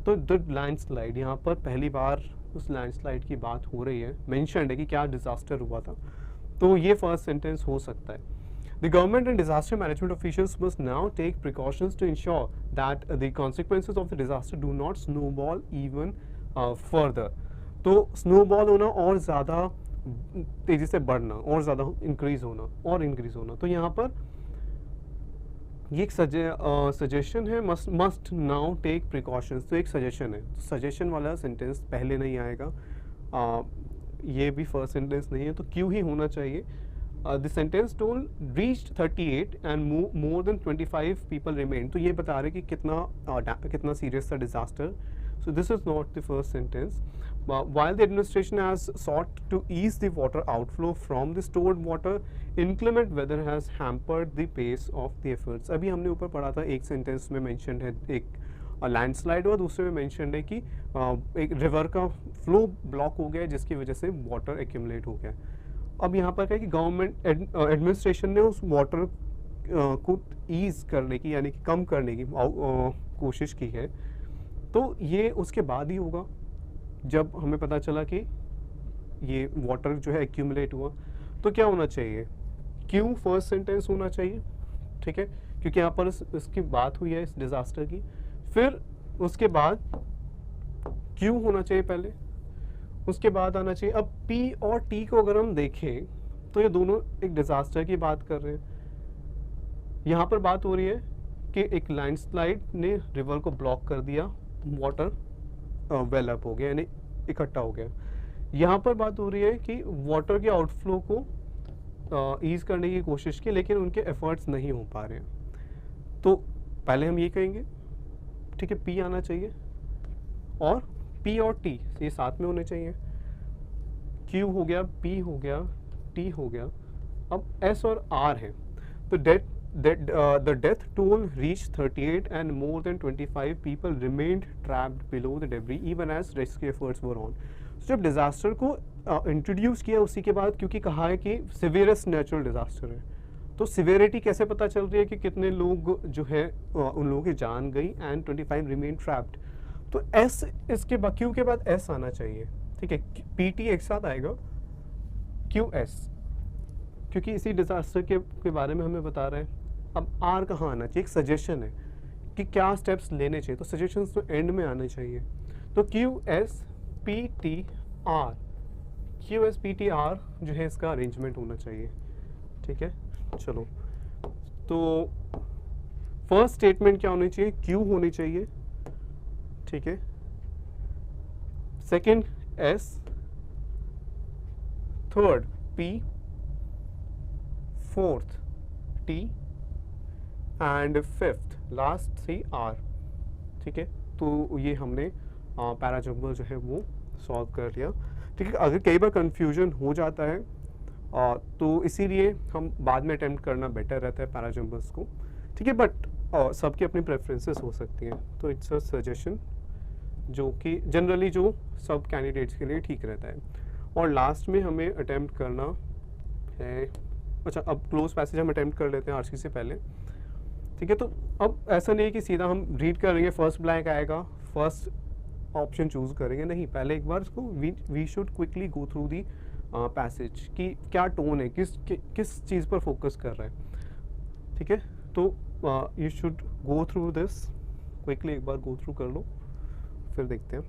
तो द लैंडस्लाइड यहाँ पर पहली बार उस लैंडस्लाइड की बात हो रही है, मेंशन्ड है कि क्या डिजास्टर हुआ था, तो ये फर्स्ट सेंटेंस हो सकता है। The government and disaster management officials must now take precautions to ensure that the consequences of the disaster do not snowball even further. तो snowball होना और ज़्यादा तेज़ी से बढ़ना और ज़्यादा इंक्रीज होना, तो यहाँ पर ये एक सजेशन है, मस्ट नाउ टेक प्रिकॉशंस, तो एक सजेशन है, सजेशन वाला सेंटेंस पहले नहीं आएगा, ये भी फर्स्ट सेंटेंस नहीं है, तो क्यू ही होना चाहिए। The sentence told reached 38 and more than 25 people remain, तो ये बता रहे कि कितना सीरियस था disaster. So this is not the first sentence. While the administration has sought to ease the water outflow from the stored water, inclement weather has hampered the pace of the efforts. अभी हमने ऊपर पढ़ा था, एक सेंटेंस में मेंशन्ड है एक लैंडस्लाइड हुआ, दूसरे में मेंशन्ड है कि एक रिवर का फ्लो ब्लॉक हो गया जिसकी वजह से वाटर एक्यूमुलेट हो गया। अब यहाँ पर क्या है कि गवर्नमेंट एडमिनिस्ट्रेशन ने उस वाटर को ईज करने की यानी कि कम करने की कोशिश की है। तो ये उसके बाद ही होगा जब हमें पता चला कि ये वाटर जो है एक्यूमुलेट हुआ। तो क्या होना चाहिए, क्यों फर्स्ट सेंटेंस होना चाहिए, ठीक है, क्योंकि यहाँ पर इसकी बात हुई है इस डिज़ास्टर की। फिर उसके बाद क्यों होना चाहिए पहले, उसके बाद आना चाहिए। अब पी और टी को अगर हम देखें तो ये दोनों एक डिज़ास्टर की बात कर रहे हैं। यहाँ पर बात हो रही है कि एक लैंडस्लाइड ने रिवर को ब्लॉक कर दिया, वाटर वेल अप हो गया यानी इकट्ठा हो गया। यहाँ पर बात हो रही है कि वाटर के आउटफ्लो को ईज करने की कोशिश की लेकिन उनके एफर्ट्स नहीं हो पा रहे हैं। तो पहले हम ये कहेंगे, ठीक है, पी आना चाहिए और पी और टी ये साथ में होने चाहिए। क्यू हो गया, पी हो गया, टी हो गया। अब एस और आर है। तो the death toll reached 38 and more than 25 people remained trapped below the debris even as rescue efforts were on. So, जब डिज़ास्टर को इंट्रोड्यूस किया उसी के बाद, क्योंकि कहा है कि सीवियरेस्ट नेचुरल डिज़ास्टर है, तो सिवियरिटी कैसे पता चल रही है कि कितने लोग जो है उन लोगों की जान गई एंड 25 रिमेन ट्रैप्ड। तो एस इसके बाद, क्यू के बाद एस आना चाहिए, ठीक है, पी टी एक साथ आएगा, क्यू एस, क्योंकि इसी डिज़ास्टर के बारे में हमें बता रहे हैं। अब आर कहाँ आना चाहिए, एक सजेशन है कि क्या स्टेप्स लेने चाहिए, तो सजेशंस तो एंड में आने चाहिए। तो Q S P T R, Q S P T R जो है इसका अरेंजमेंट होना चाहिए, ठीक है। चलो, तो फर्स्ट स्टेटमेंट क्या होनी चाहिए, क्यू होनी चाहिए, ठीक है। Second S, third P, fourth T and fifth last three R, ठीक है। तो ये हमने पैराजम्बल जो है वो सॉल्व कर लिया, ठीक है। अगर कई बार कंफ्यूजन हो जाता है तो इसीलिए हम बाद में अटेम्प्ट करना बेटर रहता है पैराजम्बल्स को, ठीक है। बट सबकी अपनी प्रेफरेंसेस हो सकती हैं, तो इट्स अ सजेशन जो कि जनरली जो सब कैंडिडेट्स के लिए ठीक रहता है। और लास्ट में हमें अटेम्प्ट करना है, अच्छा अब क्लोज पैसेज हम अटेम्प्ट कर लेते हैं आरसी से पहले, ठीक है। तो अब ऐसा नहीं है कि सीधा हम रीड करेंगे, फर्स्ट ब्लैंक आएगा, फर्स्ट ऑप्शन चूज करेंगे, नहीं, पहले एक बार इसको we should quickly go through the passage कि क्या टोन है, किस चीज़ पर फोकस कर रहा है, ठीक है। तो you should go through this quickly, एक बार गो थ्रू कर लो, फिर देखते हैं।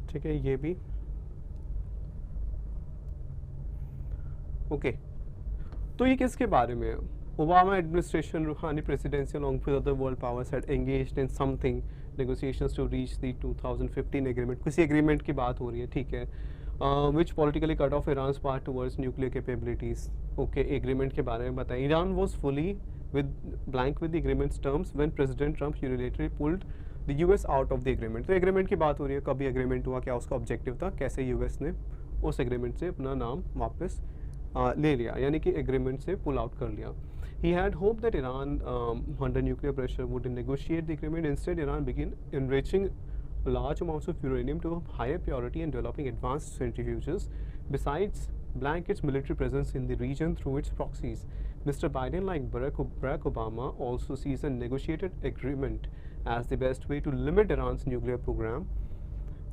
ठीक है, ये भी ओके। तो ये किसके बारे में है, ओबामा एडमिनिस्ट्रेशन, रूहानी presidency along with other world powers had engaged in something negotiations to reach the 2015 agreement, किसी एग्रीमेंट की बात हो रही है, ठीक है, which politically cut off Iran's path towards nuclear capabilities। Okay, agreement के बारे में बताएं। Iran was fully blank with the agreement's terms when President Trump unilaterally pulled the US out of the agreement। तो एग्रीमेंट की बात हो रही है, कभी एग्रीमेंट हुआ, क्या उसका ऑब्जेक्टिव था, कैसे यूएस ने उस एग्रीमेंट से अपना नाम वापस ले लिया, यानी कि एग्रीमेंट से पुल आउट कर लिया। He had hoped that Iran, under nuclear pressure, would negotiate the agreement. Instead, Iran began enriching large amounts of uranium to a higher purity and developing advanced centrifuges. Besides, blank its military presence in the region through its proxies. Mr. Biden, like Barack Obama, also sees a negotiated agreement as the best way to limit Iran's nuclear program.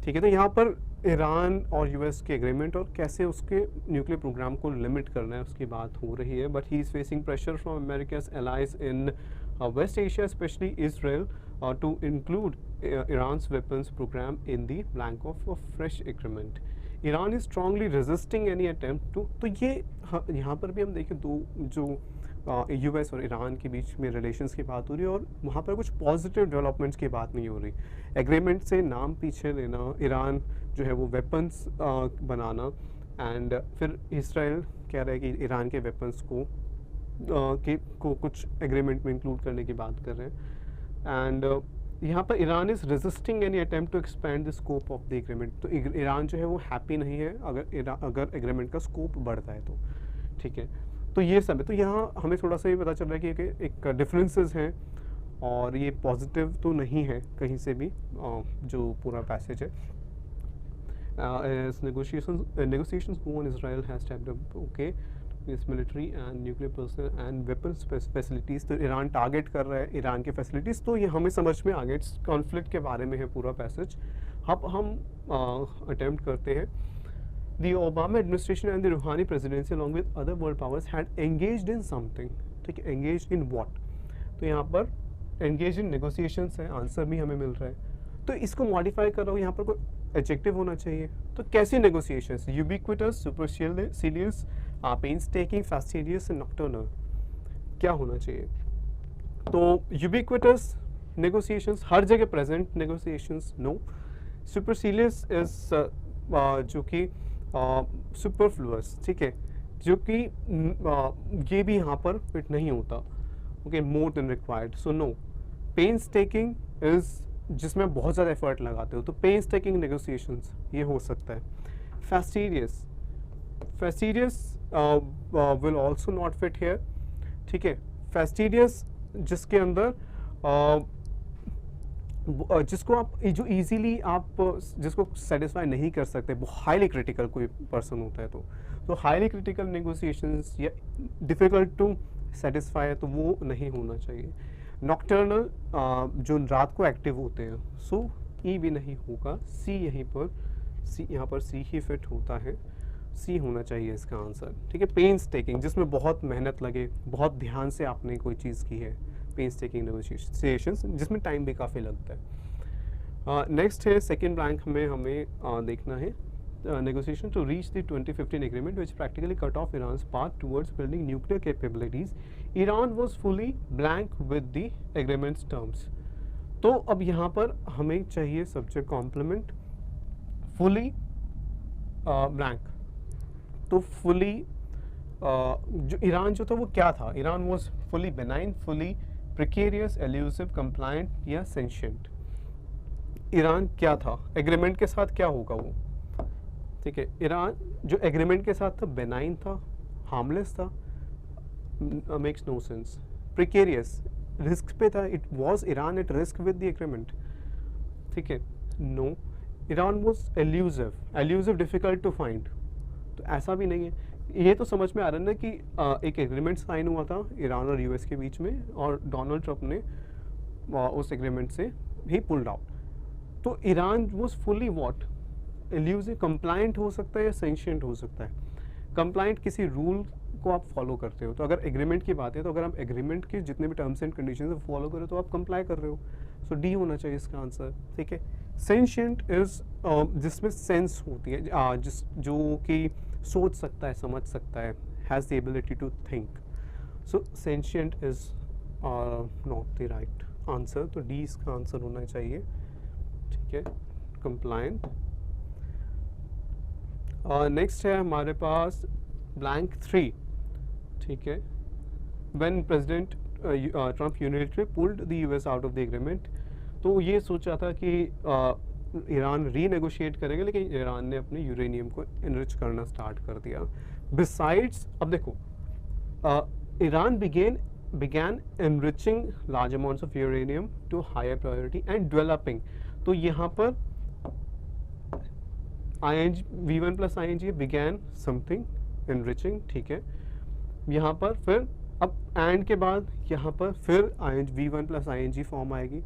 ठीक है, तो यहाँ पर ईरान और यूएस के एग्रीमेंट और कैसे उसके न्यूक्लियर प्रोग्राम को लिमिट करना है उसकी बात हो रही है। But he is facing pressure from America's allies in West Asia, especially Israel, to include Iran's weapons program in the blank of a fresh agreement. Iran is strongly resisting any attempt to, तो ये यहाँ पर भी हम देखें दो जो यूएस और ईरान के बीच में रिलेशंस की बात हो रही है और वहाँ पर कुछ पॉजिटिव डेवलपमेंट्स की बात नहीं हो रही। एग्रीमेंट से नाम पीछे लेना, ईरान जो है वो वेपन्स बनाना, एंड फिर इसराइल कह रहा है कि ईरान के वेपन्स को कुछ एग्रीमेंट में इंक्लूड करने की बात कर रहे हैं। एंड यहाँ पर Iran is resisting any attempt to expand the scope of the agreement. तो ईरान जो है वो हैप्पी नहीं है अगर एग्रीमेंट का स्कोप बढ़ता है तो, ठीक है। तो ये सब है। तो यहाँ हमें थोड़ा सा ये पता चल रहा है कि एक डिफरेंसेस हैं और ये पॉजिटिव तो नहीं है कहीं से भी जो पूरा पैसेज है। negotiations go on, Israel has stepped up, okay, its military and nuclear personnel and weapons facilities। तो ईरान टारगेट कर रहा है ईरान के फैसिलिटीज़। तो ये हमें समझ में आ गया, इस कॉन्फ्लिक्ट के बारे में है पूरा पैसेज। अब हम अटेम्प्ट करते हैं। The Obama administration and the Rouhani presidency along with other world powers had engaged in something, ठीक है, engaged in what? तो यहाँ पर engaged in negotiations है, आंसर भी हमें मिल रहा है। तो इसको मॉडिफाई कर रहा हूँ, यहाँ पर कोई एडजेक्टिव होना चाहिए। तो कैसी negotiations? Ubiquitous, supercilious, painstaking, fastidious, nocturnal. क्या होना चाहिए? तो यूबिक्विटस नेगोशिएशंस, हर जगह present negotiations, no. Supercilious is जो कि सुपरफ्लुअस, ठीक है, जो कि ये भी यहाँ पर फिट नहीं होता, okay, more than required, so no. Painstaking is जिसमें बहुत ज़्यादा एफर्ट लगाते हो, तो पेंसटेकिंग नेगोशिएशंस ये हो सकता है। Fastidious will also not fit here, ठीक है। फैस्टिडियस जिसके अंदर जिसको आप जो इजीली आप जिसको सेटिस्फाई नहीं कर सकते, वो हाईली क्रिटिकल कोई पर्सन होता है तो हाईली क्रिटिकल नेगोशिएशंस या डिफ़िकल्ट टू सेटिस्फाई है तो वो नहीं होना चाहिए। नॉक्टर्नल जो रात को एक्टिव होते हैं, सो ई भी नहीं होगा, सी यहीं पर यहाँ पर सी ही फिट होता है, सी होना चाहिए इसका आंसर, ठीक है। पेंस टेकिंग जिसमें बहुत मेहनत लगे, बहुत ध्यान से आपने कोई चीज़ की है, पेंस टेकिंग नेगोशिएशंस जिसमें टाइम भी काफ़ी लगता है। नेक्स्ट है सेकेंड ब्लैंक में हमें देखना है negotiation to reach the 2015 agreement which practically cut off Iran's path towards building nuclear capabilities. Iran was fully blank with the agreement's terms. तो अब यहाँ पर हमें चाहिए सब्जेक्ट कॉम्प्लीमेंट, फुली ब्लैंक। तो फुली जो ईरान जो था वो क्या था? Iran was fully benign, fully precarious, elusive, compliant या सेंशियंट। ईरान क्या था? एग्रीमेंट के साथ क्या होगा वो, ठीक है। ईरान जो एग्रीमेंट के साथ था बेनाइन था, हार्मलेस था, makes no sense. Precarious risk पे था, it was Iran at risk with the agreement, ठीक है, no. Iran was elusive difficult to find, तो ऐसा भी नहीं है। ये तो समझ में आ रहा है ना कि एक एग्रीमेंट साइन हुआ था ईरान और यूएस के बीच में और डोनाल्ड ट्रंप ने उस एग्रीमेंट से भी पुल्ड आउट। तो Iran was fully what, elusive, compliant हो सकता है या सेंशियंट हो सकता है। कंप्लायंट किसी रूल को आप फॉलो करते हो, तो अगर एग्रीमेंट की बात है तो अगर आप एग्रीमेंट के जितने भी टर्म्स एंड कंडीशंस है फॉलो करो तो आप कंप्लाई कर रहे हो, सो डी होना चाहिए इसका आंसर, ठीक है। सेंशियंट इज जिसमें सेंस होती है, जो कि सोच सकता है, समझ सकता है, has the ability to think, so sentient is not the right answer, तो डी इसका आंसर होना चाहिए, ठीक है, कंप्लायंट। नेक्स्ट है हमारे पास ब्लैंक 3, ठीक है। When president Trump unilaterally pulled the US out of the agreement, तो ये सोचा था कि ईरान रीनेगोशिएट करेगा, लेकिन ईरान ने अपने यूरेनियम को इनरिच करना स्टार्ट कर दिया। बिसाइड्स, अब देखो, Iran began enriching large amounts of uranium to higher priority and developing, तो यहाँ पर ing v1 plus ing began something enriching, ठीक है। यहाँ पर फिर अब एंड के बाद यहाँ पर फिर ing v1 plus ing form आएगी,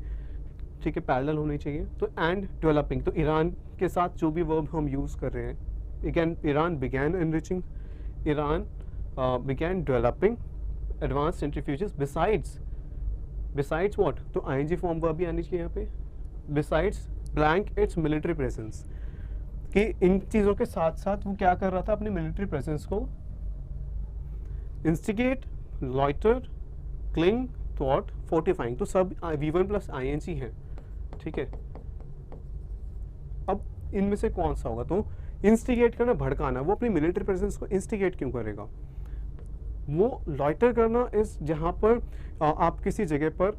ठीक है, पैरेलल होनी चाहिए। तो एंड डेवलपिंग, तो ईरान के साथ जो भी वर्ब हम यूज़ कर रहे हैं, Iran began enriching, Iran began developing advanced centrifuges besides what, तो ing फॉर्म वर्ब भी आनी चाहिए यहाँ पे, besides blank its military presence, कि इन चीज़ों के साथ साथ वो क्या कर रहा था, अपनी मिलिट्री प्रेजेंस को instigate loiter, cling, thought, fortifying, तो सब V1 प्लस ING है, ठीक है। अब इनमें से कौन सा होगा? तो इंस्टिगेट करना, भड़काना, वो अपनी मिलिट्री प्रेजेंस को इंस्टिगेट क्यों करेगा? वो लॉइटर करना इस जहाँ पर आप किसी जगह पर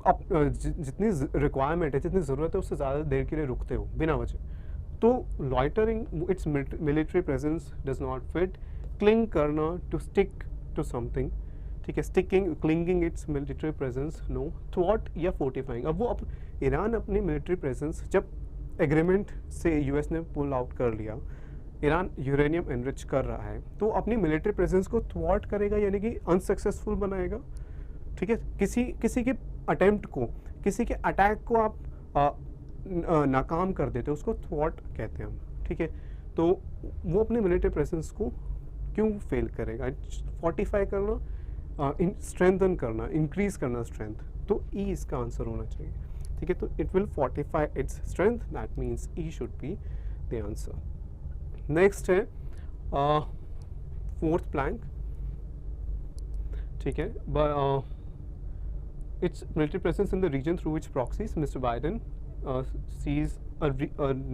जितनी रिक्वायरमेंट है, जितनी ज़रूरत है, उससे ज़्यादा देर के लिए रुकते हो बिना वजह, तो loitering its military presence does not fit. Cling करना, टू स्टिक टू समथिंग, ठीक है, sticking, clinging its military presence, no. Thought या फोर्टिफाइंग, अब वो ईरान अपनी मिलिट्री प्रेजेंस, जब एग्रीमेंट से यूएस ने पुल आउट कर लिया, ईरान यूरेनियम एनरिच कर रहा है, तो अपनी मिलिट्री प्रेजेंस को थ्वाट करेगा, यानी कि अनसक्सेसफुल बनाएगा, ठीक है। किसी के अटेम्प्ट को, किसी के अटैक को आप नाकाम कर देते हो, उसको थ्वाट कहते हैं हम, ठीक है। तो वो अपने मिलिट्री प्रेजेंस को क्यों फेल करेगा? फोर्टिफाई करना, स्ट्रेंथन करना, इंक्रीज करना स्ट्रेंथ, तो ई इसका आंसर होना चाहिए, ठीक है। तो it will fortify its strength, that means E should be the answer. Next है फोर्थ प्लैंक, ठीक है। Its military presence in the region through which proxies mister Biden sees a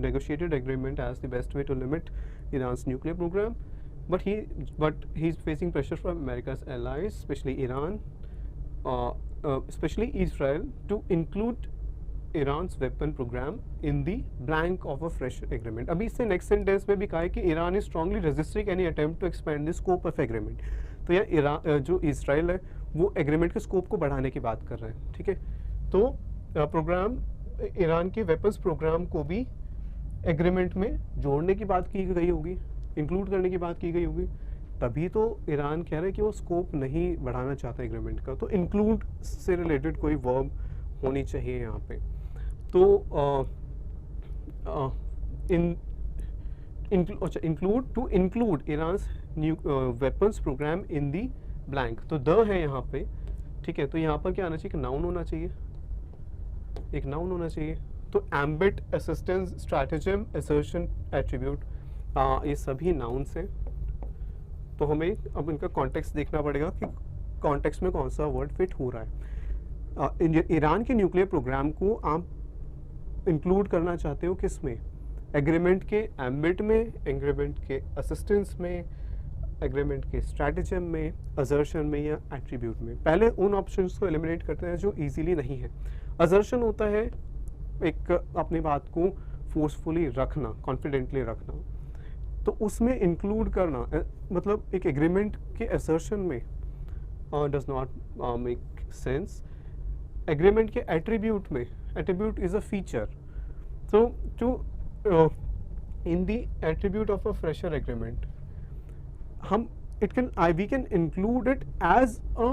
negotiated agreement as the best way to limit Iran's nuclear program, but he's facing pressure from America's allies, especially Iran, especially Israel, to include Iran's weapon program in the blank of a fresh agreement. अभी इससे नेक्स्ट सेंटेंस में भी कहा है कि Iran is strongly resisting any attempt to expand the scope of agreement. तो यह ईरान जो इसराइल है वो एग्रीमेंट के स्कोप को बढ़ाने की बात कर रहे हैं, ठीक है। तो प्रोग्राम, ईरान के वेपन्स प्रोग्राम को भी एग्रीमेंट में जोड़ने की बात की गई होगी, इंक्लूड करने की बात की गई होगी, तभी तो ईरान कह रहा है कि वो स्कोप नहीं बढ़ाना चाहता एग्रीमेंट का। तो इंक्लूड से रिलेटेड कोई वर्ब होनी चाहिए यहाँ पे। तो include, to include Iran's weapons programme in the blank, तो द है यहाँ पे, ठीक है। तो यहाँ पर क्या आना चाहिए? नाउन होना चाहिए, एक नाउन होना चाहिए। तो एम्बिट, असिस्टेंस, स्ट्रैटेजम, असर्शन, एट्रीब्यूट, ये सभी नाउन्स हैं। तो हमें अब इनका कॉन्टेक्स्ट देखना पड़ेगा कि कॉन्टेक्स्ट में कौन सा वर्ड फिट हो रहा है। ईरान के न्यूक्लियर प्रोग्राम को आप इंक्लूड करना चाहते हो किस में? एग्रीमेंट के एम्बिट में, एग्रीमेंट के असिस्टेंस में, एग्रीमेंट के स्ट्रैटेजम में, असर्शन में या एट्रीब्यूट में। पहले उन ऑप्शंस को एलिमिनेट करते हैं जो इजीली नहीं है। असर्शन होता है एक अपनी बात को फोर्सफुली रखना, कॉन्फिडेंटली रखना, तो उसमें इंक्लूड करना मतलब एक एग्रीमेंट के असर्शन में does not make sense. Agreement के एट्रीब्यूट में, attribute is a feature, so in the attribute of a fresher agreement, we can include it as a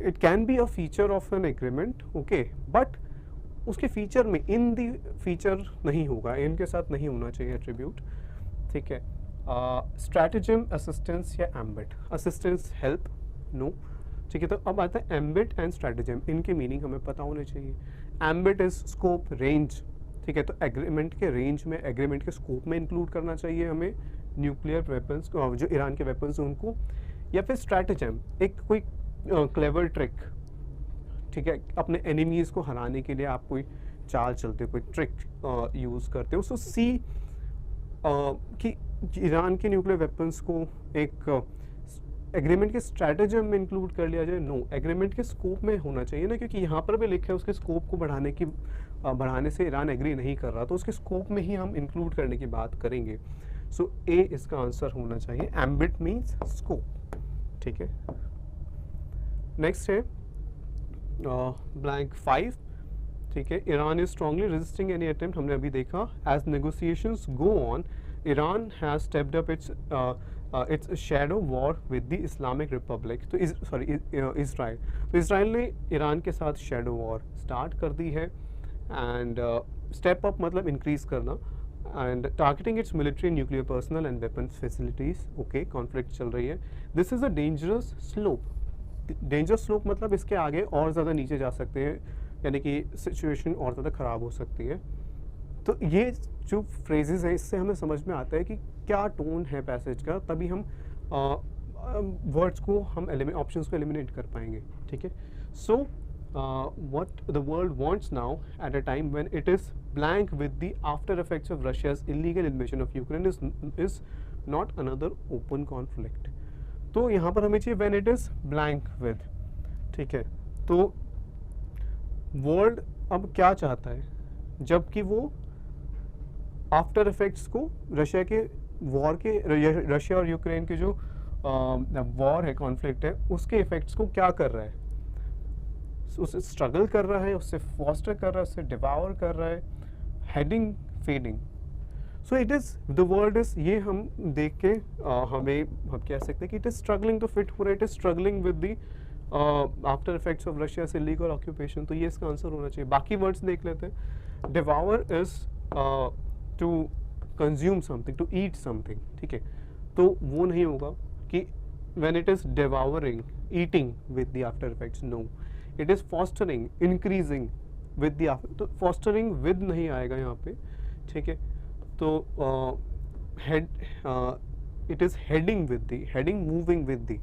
it can be a feature of an agreement, okay, but उसके फीचर में इन दी फीचर नहीं होगा, इनके साथ नहीं होना चाहिए एट्रीब्यूट, ठीक है। स्ट्रैटेजम, असिस्टेंस या एम्बिट, असिस्टेंस, हेल्प, नो, ठीक है। तो अब आता है एम्बिट एंड स्ट्रैटेजम, इनके मीनिंग हमें पता होने चाहिए। एम्बिट इज स्कोप, रेंज, ठीक है। तो एग्रीमेंट के रेंज में, एग्रीमेंट के स्कोप में इंक्लूड करना चाहिए हमें न्यूक्लियर वेपन्स, जो ईरान के वेपन्स हैं उनको, या फिर स्ट्रैटेजम, एक कोई क्लेवर ट्रिक, ठीक है, अपने एनिमीज को हराने के लिए आप कोई चाल चलते हो, कोई ट्रिक यूज़ करते हो। सो सी कि ईरान के न्यूक्लियर वेपन्स को एक एग्रीमेंट के स्ट्रैटेजम में इंक्लूड कर लिया जाए, नो, एग्रीमेंट के स्कोप में होना चाहिए ना, क्योंकि यहाँ पर भी लिखा है उसके स्कोप को बढ़ाने से ईरान एग्री नहीं कर रहा, तो उसके स्कोप में ही हम इंक्लूड करने की बात करेंगे। सो ए इसका आंसर होना चाहिए, एम्बिट मीन्स स्कोप, ठीक है। नेक्स्ट है ब्लैंक 5, ठीक है। Iran is strongly resisting any attempt, हमने अभी देखा। As negotiations go on, Iran has stepped up its shadow war with the Islamic Republic, तो इसराइल, तो इसराइल ने ईरान के साथ शैडो वॉर स्टार्ट कर दी है। एंड स्टेप अप मतलब इंक्रीज करना, and targeting its military, nuclear personnel and weapons facilities, okay, conflict चल रही है। This is a dangerous slope, dangerous slope मतलब इसके आगे और ज़्यादा नीचे जा सकते हैं, यानी कि सिचुएशन और ज़्यादा ख़राब हो सकती है। तो ये जो फ्रेजेस हैं इससे हमें समझ में आता है कि क्या टोन है पैसेज का, तभी हम वर्ड्स को हम ऑप्शंस को एलिमिनेट कर पाएंगे, ठीक है. सो what the world wants now at a time when it is blank with the after effects of Russia's illegal invasion of Ukraine is not another open conflict. तो यहाँ पर हमें चाहिए when it is blank with, ठीक है. तो वर्ल्ड अब क्या चाहता है, जबकि वो आफ्टर इफेक्ट्स को रशिया के वॉर के, रशिया और यूक्रेन के जो वॉर है, कॉन्फ्लिक्ट है, उसके इफेक्ट्स को क्या कर रहा है, उससे स्ट्रगल कर रहा है, उससे फॉस्टर कर रहा है, उससे डिवावर कर रहा है, heading feeding. So it is the world is, ये हम देख के हमें हम कह सकते हैं कि it is struggling to fit हो रहा है, it is struggling with the after effects of Russia से लीगल ऑक्यूपेशन. तो ये इसका आंसर होना चाहिए. बाकी वर्ड्स देख लेते हैं. Devour is to consume something, to eat something, ठीक है. तो वो नहीं होगा कि when it is devouring, eating with the after effects, no. It is fostering, increasing with the after, तो फॉस्टरिंग विद नहीं आएगा यहाँ पे, ठीक है. तो head, it is heading with the, heading moving with the,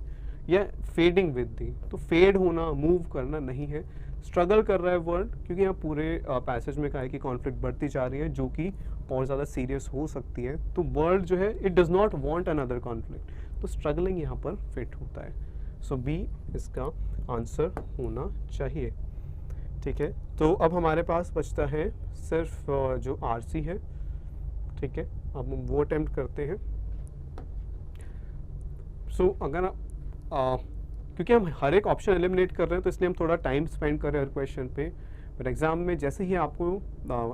या फेडिंग विद दी. तो फेड होना, मूव करना नहीं है. स्ट्रगल कर रहा है वर्ल्ड, क्योंकि यहाँ पूरे पैसेज में कहा है कि कॉन्फ्लिक्ट बढ़ती जा रही है, जो कि और ज़्यादा सीरियस हो सकती है. तो वर्ल्ड जो है, it does not want another conflict. तो स्ट्रगलिंग यहाँ पर फिट होता है. सो बी इसका आंसर होना चाहिए, ठीक है. तो अब हमारे पास बचता है सिर्फ जो आरसी है, ठीक है. अब हम वो अटेम्प्ट करते हैं. सो अगर क्योंकि हम हर एक ऑप्शन एलिमिनेट कर रहे हैं, तो इसलिए हम थोड़ा टाइम स्पेंड कर रहे हैं हर क्वेश्चन पे. बट एग्जाम में जैसे ही आपको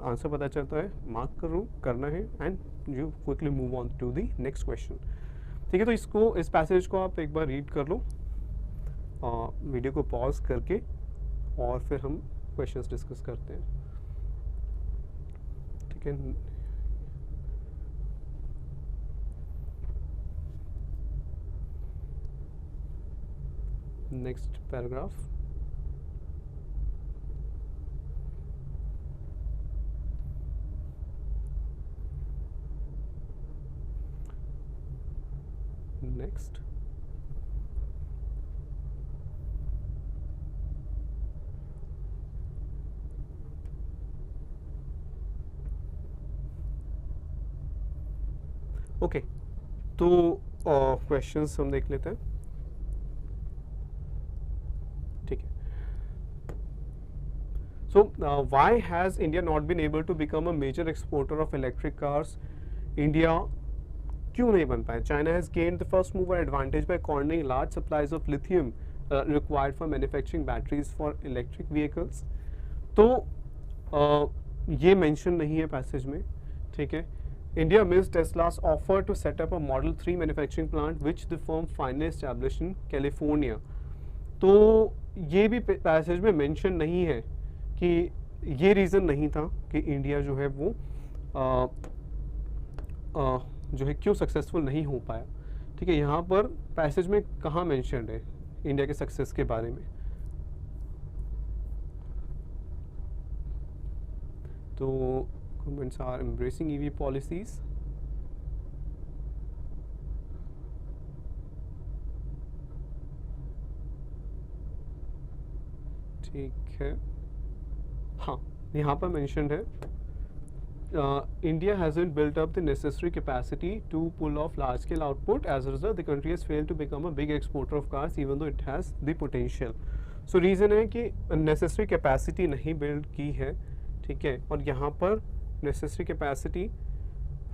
आंसर पता चलता है, मार्क करना है and you quickly move on to the next question, ठीक है. तो इसको, इस पैसेज को आप एक बार रीड कर लो, वीडियो को पॉज करके, और फिर हम क्वेश्चंस डिस्कस करते हैं, ठीक है. Next paragraph. नेक्स्ट. ओके, तो क्वेश्चंस हम देख लेते हैं, ठीक है. So why has India not been able to become a major exporter of electric cars? India क्यों नहीं बन पाया? China has gained the first mover advantage by cornering large supplies of lithium required for manufacturing batteries for electric vehicles. तो ये मेंशन नहीं है पैसेज में, ठीक है. India missed Tesla's offer to set up a Model 3 manufacturing plant, which the firm finally established in California. तो ये भी पैसेज में मेंशन नहीं है कि ये रीज़न नहीं था कि इंडिया जो है वो जो है क्यों सक्सेसफुल नहीं हो पाया, ठीक है. यहाँ पर पैसेज में कहाँ मेंशन्ड है इंडिया के सक्सेस के बारे में? तो governments are embracing EV policies. ठीक है, हाँ, यहाँ पर mentioned है India hasn't built up the necessary capacity to pull off large scale output. As a result, the country has failed to become a big exporter of cars, even though it has the potential. So reason है कि necessary capacity नहीं build की है, ठीक है. और यहाँ पर necessary capacity,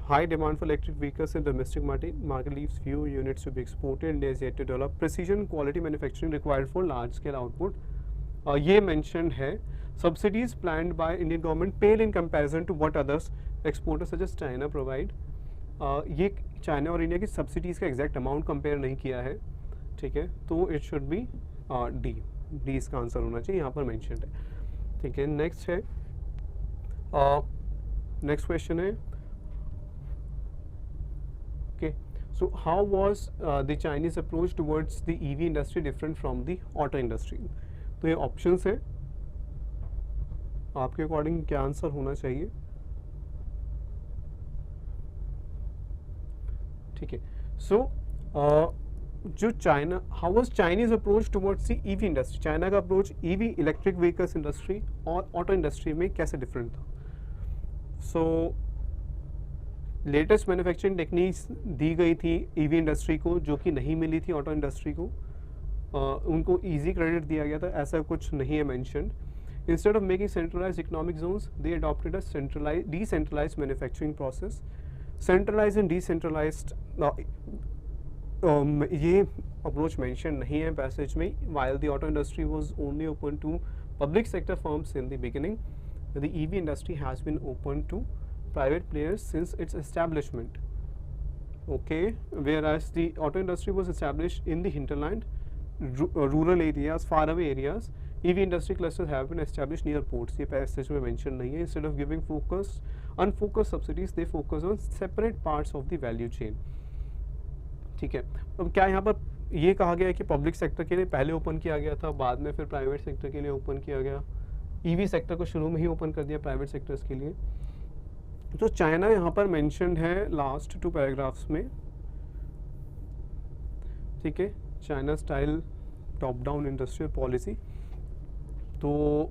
high demand for electric vehicles in domestic market leaves few units to be exported. India is yet to develop precision quality manufacturing required for large scale output. ये mentioned है. Subsidies planned by Indian government pale in comparison to what others exporters such as China provide. ये चाइना और इंडिया की सब्सिडीज़ का एग्जैक्ट अमाउंट कंपेयर नहीं किया है, ठीक है. तो इट शुड बी डी इसका आंसर होना चाहिए, यहाँ पर मेंशन्ड है, ठीक है. नेक्स्ट है, नेक्स्ट क्वेश्चन है, okay. So how was the Chinese approach towards the EV industry different from the auto industry? तो ये ऑप्शंस है, आपके अकॉर्डिंग क्या आंसर होना चाहिए? ठीक है. सो जो China, how was Chinese approach towards the EV industry, China का approach EV electric vehicles industry और ऑटो इंडस्ट्री में कैसे डिफरेंट था? सो लेटेस्ट मैन्युफैक्चरिंग टेक्निक्स दी गई थी ईवी इंडस्ट्री को जो कि नहीं मिली थी ऑटो इंडस्ट्री को। उनको इजी क्रेडिट दिया गया था, ऐसा कुछ नहीं है mentioned. Instead of making centralised economic zones they adopted a decentralised manufacturing process. Centralised and decentralised ये अप्रोच मेंशन नहीं है पैसेज में। while the auto industry was only open to public sector firms in the beginning, the EV industry has been open to private players since its establishment. Okay, whereas the auto industry was established in the hinterland, rural areas, faraway areas, EV industry clusters have been established near ports. ये पैसेज में मेंशन नहीं है। Instead of giving unfocused subsidies, they focus on separate parts of the value chain. ठीक है, अब क्या यहाँ पर ये कहा गया है कि पब्लिक सेक्टर के लिए पहले ओपन किया गया था, बाद में फिर प्राइवेट सेक्टर के लिए ओपन किया गया? ईवी सेक्टर को शुरू में ही ओपन कर दिया प्राइवेट सेक्टर्स के लिए। तो चाइना यहाँ पर मेंशन्ड है लास्ट 2 पैराग्राफ्स में, ठीक है, China style top down industrial policy. तो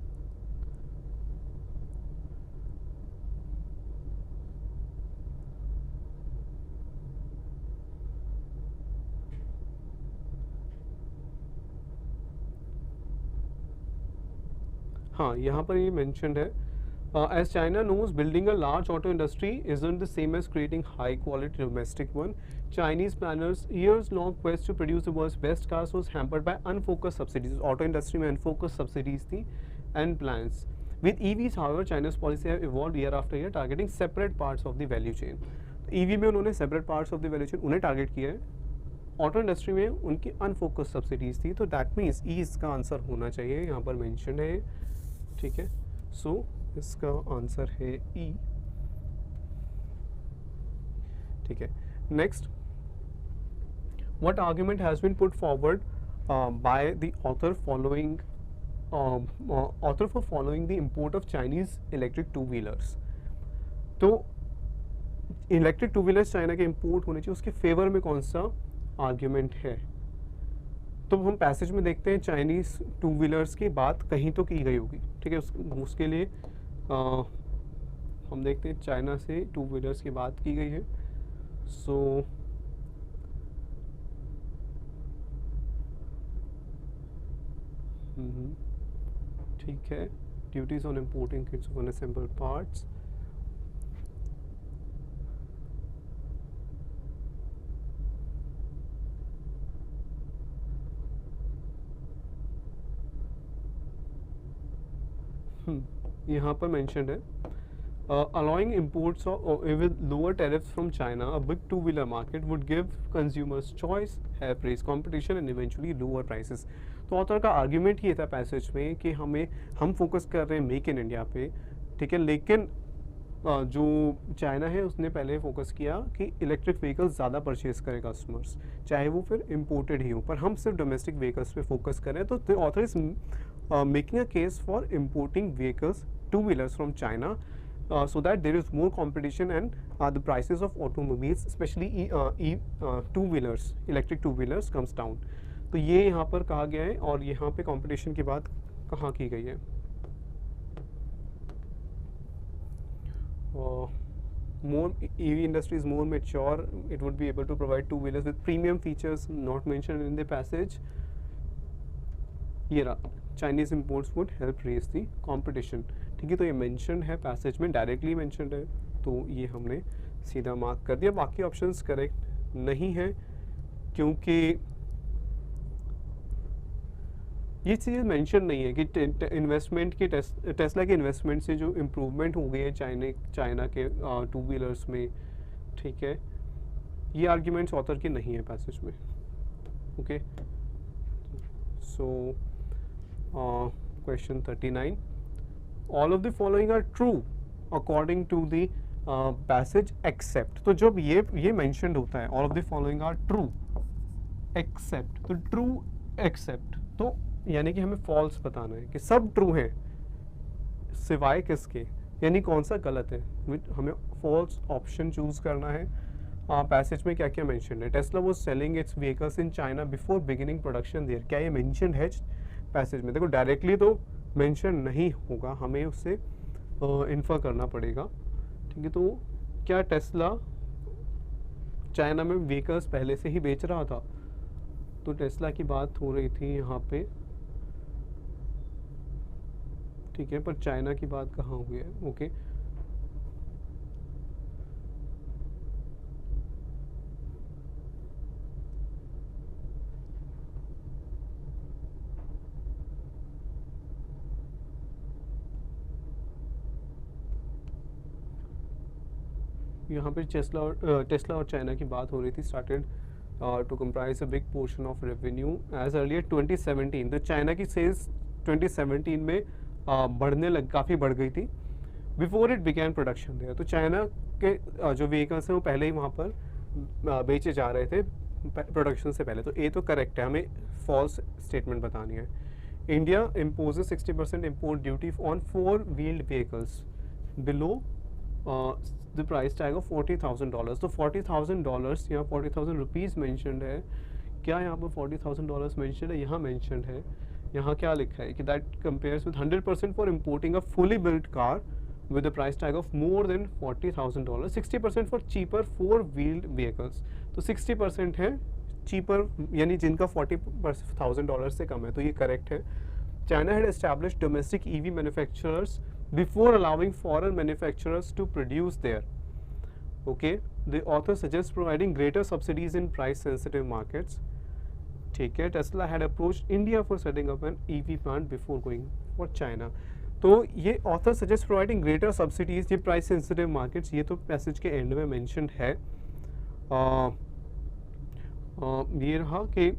हाँ, यहाँ पर ये मेंशन्ड है, as China knows building a large auto industry isn't the same as creating high quality domestic one. Chinese planners years long quest to produce the world's best cars was hampered by unfocused subsidies. Auto industry में unfocused subsidies थी and plans. With EVs, however, China's policy have evolved year after year, targeting separate parts of the value chain. EV में उन्होंने separate parts of the value chain उन्हें target किया है, ऑटो इंडस्ट्री में उनकी अनफोकस सब्सिडीज थी। तो दैट मीन्स ई इसका आंसर होना चाहिए, यहाँ पर मेंशन है, ठीक है। सो इसका आंसर है ई, ठीक है। Next, what argument has been put forward by the author following for following the import of Chinese electric two wheelers. तो इलेक्ट्रिक टू व्हीलर्स चाइना के इंपोर्ट होने चाहिए, उसके फेवर में कौन सा आर्ग्यूमेंट है? तो हम पैसेज में देखते हैं चाइनीज टू व्हीलर्स की बात कहीं तो की गई होगी, ठीक है। उसके लिए हम देखते हैं चाइना से टू व्हीलर्स की बात की गई है। सो ठीक है, duties on importing kits of unassembled parts. यहाँ पर मेंशन्ड है, allowing imports with lower tariffs from China, a big two-wheeler market would give consumers choice, have raise competition and eventually lower prices. तो ऑथर का आर्ग्यूमेंट ये था पैसेज में कि हम फोकस कर रहे हैं मेक इन इंडिया पे, ठीक है, लेकिन जो चाइना है उसने पहले फोकस किया कि इलेक्ट्रिक व्हीकल्स ज़्यादा परचेज करें कस्टमर्स, चाहे वो फिर इम्पोर्टेड ही हो, पर हम सिर्फ डोमेस्टिक व्हीकल्स पे फोकस करें। तो the author is making a case for importing vehicles two wheelers from China so that there is more competition and the prices of automobiles, especially two wheelers, electric two wheelers comes down. तो ये यहाँ पर कहा गया है और यहाँ पे competition की बात कहाँ की गई है? More EV industry is more mature, it would be able to provide two wheelers with premium features not mentioned in the passage. ये रहा, Chinese imports would help raise the competition, ठीक है। तो ये मेंशन है पैसेज में, डायरेक्टली मेंशन्ड है, तो ये हमने सीधा मार्क कर दिया। बाकी ऑप्शंस करेक्ट नहीं है क्योंकि ये चीज़ मेंशन नहीं है कि इन्वेस्टमेंट की टेस्ला के इन्वेस्टमेंट से जो इम्प्रूवमेंट हो गई है चाइना के टू व्हीलर्स में, ठीक है, ये आर्ग्यूमेंट्स ऑथर के नहीं है पैसेज में। Okay, so question 39, all of the following are true according to the passage except। तो जब ये mentioned होता है all of the following are true except, तो true except तो यानी कि हमें false बताना है कि सब true है सिवाय किसके, यानी कौन सा गलत है, हमें false option choose करना है। पैसेज में क्या क्या मेंशन है? Tesla was selling its vehicles in China before beginning production there. क्या ये मेंशन है पैसेज में? देखो डायरेक्टली तो मेंशन नहीं होगा, हमें उससे इन्फर करना पड़ेगा, ठीक है। तो क्या टेस्ला चाइना में व्हीकल्स पहले से ही बेच रहा था? तो टेस्ला की बात हो रही थी यहाँ पे, ठीक है, पर चाइना की बात कहाँ हुई है? ओके, यहाँ पे टेस्ला और चाइना की बात हो रही थी। Started to comprise a big portion of revenue as earlier 2017। तो चाइना की सेल्स 2017 में बढ़ने लग काफ़ी बढ़ गई थी before it began production there. तो चाइना के जो व्हीकल्स हैं वो पहले ही वहाँ पर बेचे जा रहे थे प्रोडक्शन से पहले। तो ये तो करेक्ट है, हमें फॉल्स स्टेटमेंट बतानी है। India imposes 60% import duty on 4 wheeled vehicles below the price tag of $40,000। तो $40,000 या 40,000 रुपीज़ मैंशनड है। क्या यहाँ पर $40,000 मैंशनड है? यहाँ मैंशनड है, यहाँ क्या लिखा है कि that compares with 100% for importing a fully built car with a price tag of more than $40,000, 60% for cheaper 4-wheeled vehicles। तो 60% है cheaper, यानी जिनका $40,000 से कम है, तो ये करेक्ट है। China had established domestic EV manufacturers before allowing foreign manufacturers to produce there. Okay, the author suggests providing greater subsidies in price-sensitive markets. ठीक है, Tesla had approached India for setting up an EV plant before going for China। तो ये author suggest providing greater subsidies, ये प्राइस सेंसिटिव मार्केट्स, ये तो पैसेज के एंड में मेंशन्ड है। ये रहा कि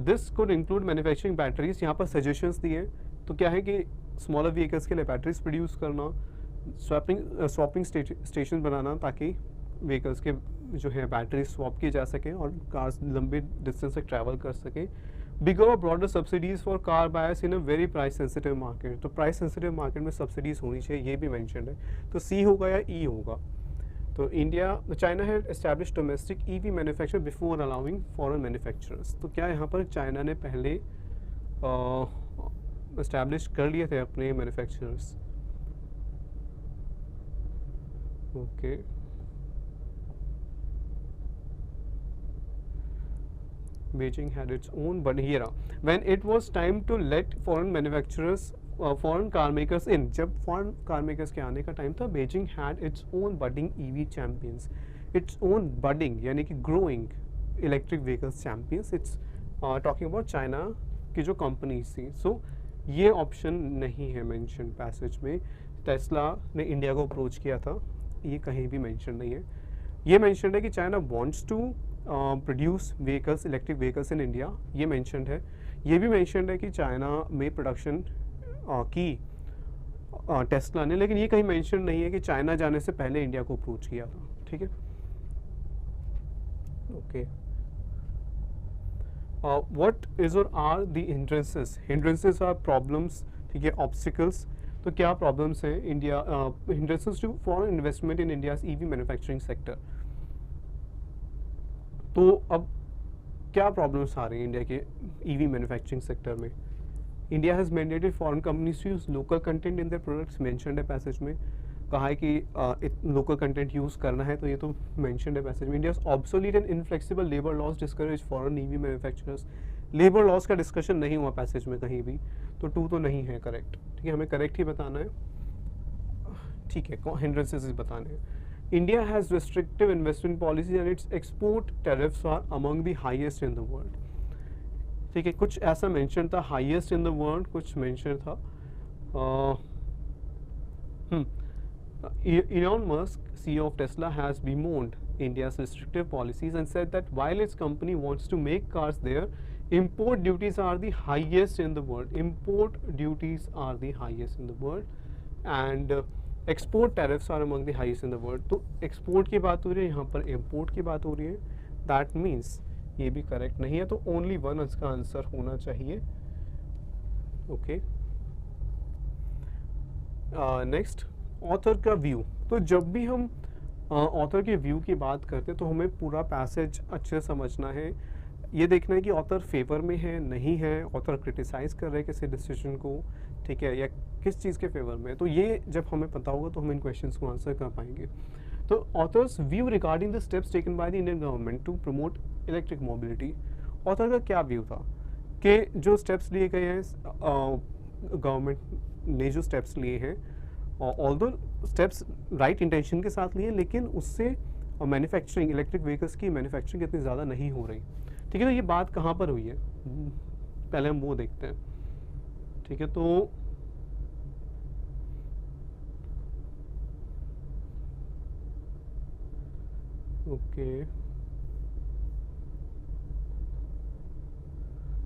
this could include manufacturing batteries, यहाँ पर सजेशंस दिए। तो क्या है कि स्मॉलर व्हीकल्स के लिए बैटरीज प्रोड्यूस करना, स्वैपिंग स्टेशन बनाना ताकि व्हीकल्स के जो है बैटरी स्वैप की जा सके और कार्स लंबे डिस्टेंस तक ट्रैवल कर सकें। Bigger or broader subsidies for car buyers in a very price sensitive market। तो प्राइस सेंसिटिव मार्केट में सब्सिडीज होनी चाहिए, ये भी मेंशन है। तो सी होगा या ई होगा? तो China had establish domestic EV manufacture before allowing foreign manufacturers. तो क्या यहाँ पर चाइना ने पहले एस्टैब्लिश कर लिए थे अपने manufacturers? Okay, Beijing had its own, but here when it was time to let foreign manufacturers, foreign car makers in, जब foreign car makers के आने का टाइम था, Beijing had its own budding EV champions, its own budding यानी कि growing electric vehicles champions। It's talking about China की जो कंपनीज थी। सो ये ऑप्शन नहीं है मेंशन पैसेज में। टेस्ला ने इंडिया को अप्रोच किया था, ये कहीं भी मेंशन नहीं है। ये मेंशन है कि China wants to produce vehicles, electric vehicles in India, ये मेंशनड है। ये भी मेंशनड है कि चाइना में प्रोडक्शन की टेस्ला ने, लेकिन ये कहीं मेंशन नहीं है कि चाइना जाने से पहले इंडिया को अप्रोच किया था। ठीक है, ओके। व्हाट इज और are the hindrances? Hindrances are problems, ठीक है, ऑब्स्टिकल्स। तो क्या प्रॉब्लम्स हैं India, hindrances to foreign investment in India's EV manufacturing sector? तो अब क्या प्रॉब्लम्स आ रही हैं इंडिया के ईवी मैन्युफैक्चरिंग सेक्टर में? India has mandated foreign companies to use local content in their products, mentioned है पैसेज में। कहा है कि लोकल कंटेंट यूज़ करना है, तो ये तो मेंशन्ड है पैसेज में। India's obsolete and inflexible labour laws discourage foreign EV manufacturers. Labour laws का डिस्कशन नहीं हुआ पैसेज में कहीं भी, तो 2 तो नहीं है करेक्ट। ठीक है, हमें करेक्ट ही बताना है। ठीक है, हिंड्रेंसेस बताने हैं। India has restrictive investment policies and its export tariffs are among the highest in the world। ठीक है, कुछ ऐसा मेंशन था, highest in the world कुछ मेंशन था। Elon Musk, CEO of Tesla, has bemoaned India's restrictive policies and said that while its company wants to make cars there, import duties are the highest in the world। Import duties are the highest in the world and export tariffs are among the highest in the world. तो एक्सपोर्ट की बात हो रही है, यहाँ पर इम्पोर्ट की बात हो रही है। दैट मीन्स ये भी करेक्ट नहीं है, तो ओनली 1 इसका आंसर होना चाहिए। ओके, नेक्स्ट, ऑथर का व्यू। तो जब भी हम ऑथर के व्यू की बात करते तो हमें पूरा पैसेज अच्छे से समझना है, ये देखना है कि ऑथर फेवर में है नहीं है, ऑथर क्रिटिसाइज कर रहे हैं किसी डिसीजन को, ठीक है, या किस चीज़ के फेवर में है। तो ये जब हमें पता होगा तो हम इन क्वेश्चंस को आंसर कर पाएंगे। तो author's view regarding the steps taken by the Indian government to promote electric mobility, author का क्या व्यू था कि जो स्टेप्स लिए गए हैं गवर्नमेंट ने जो स्टेप्स लिए हैं, ऑल्दो स्टेप्स राइट इंटेंशन के साथ लिए, लेकिन उससे मैन्युफैक्चरिंग इलेक्ट्रिक व्हीकल्स की मैन्युफैक्चरिंग इतनी ज़्यादा नहीं हो रही। ठीक है, तो ये बात कहाँ पर हुई है, पहले हम वो देखते हैं। ठीक है, तो ओके,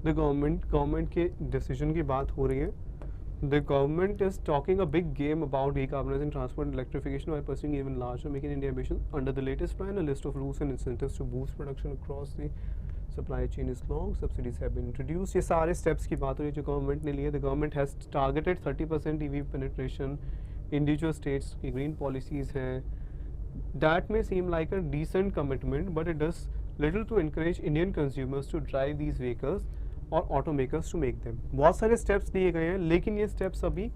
द गवर्नमेंट के डिसीजन की बात हो रही है। The government is talking a big game about decarbonizing transport and electrification while pursuing even larger Make in India ambition. Under the latest plan, a list of rules and incentives to boost production across the supply chain is long. Subsidies have been introduced. ये सारे steps की बात हो रही है जो गवर्नमेंट ने लिए। The government has targeted 30% EV penetration. Individual states की green policies हैं। That may seem like a decent commitment, but it does little to encourage Indian consumers to drive these vehicles और ऑटोमेकर्स टू मेक देम। बहुत सारे स्टेप्स दिए गए हैं, लेकिन ये स्टेप्स अभी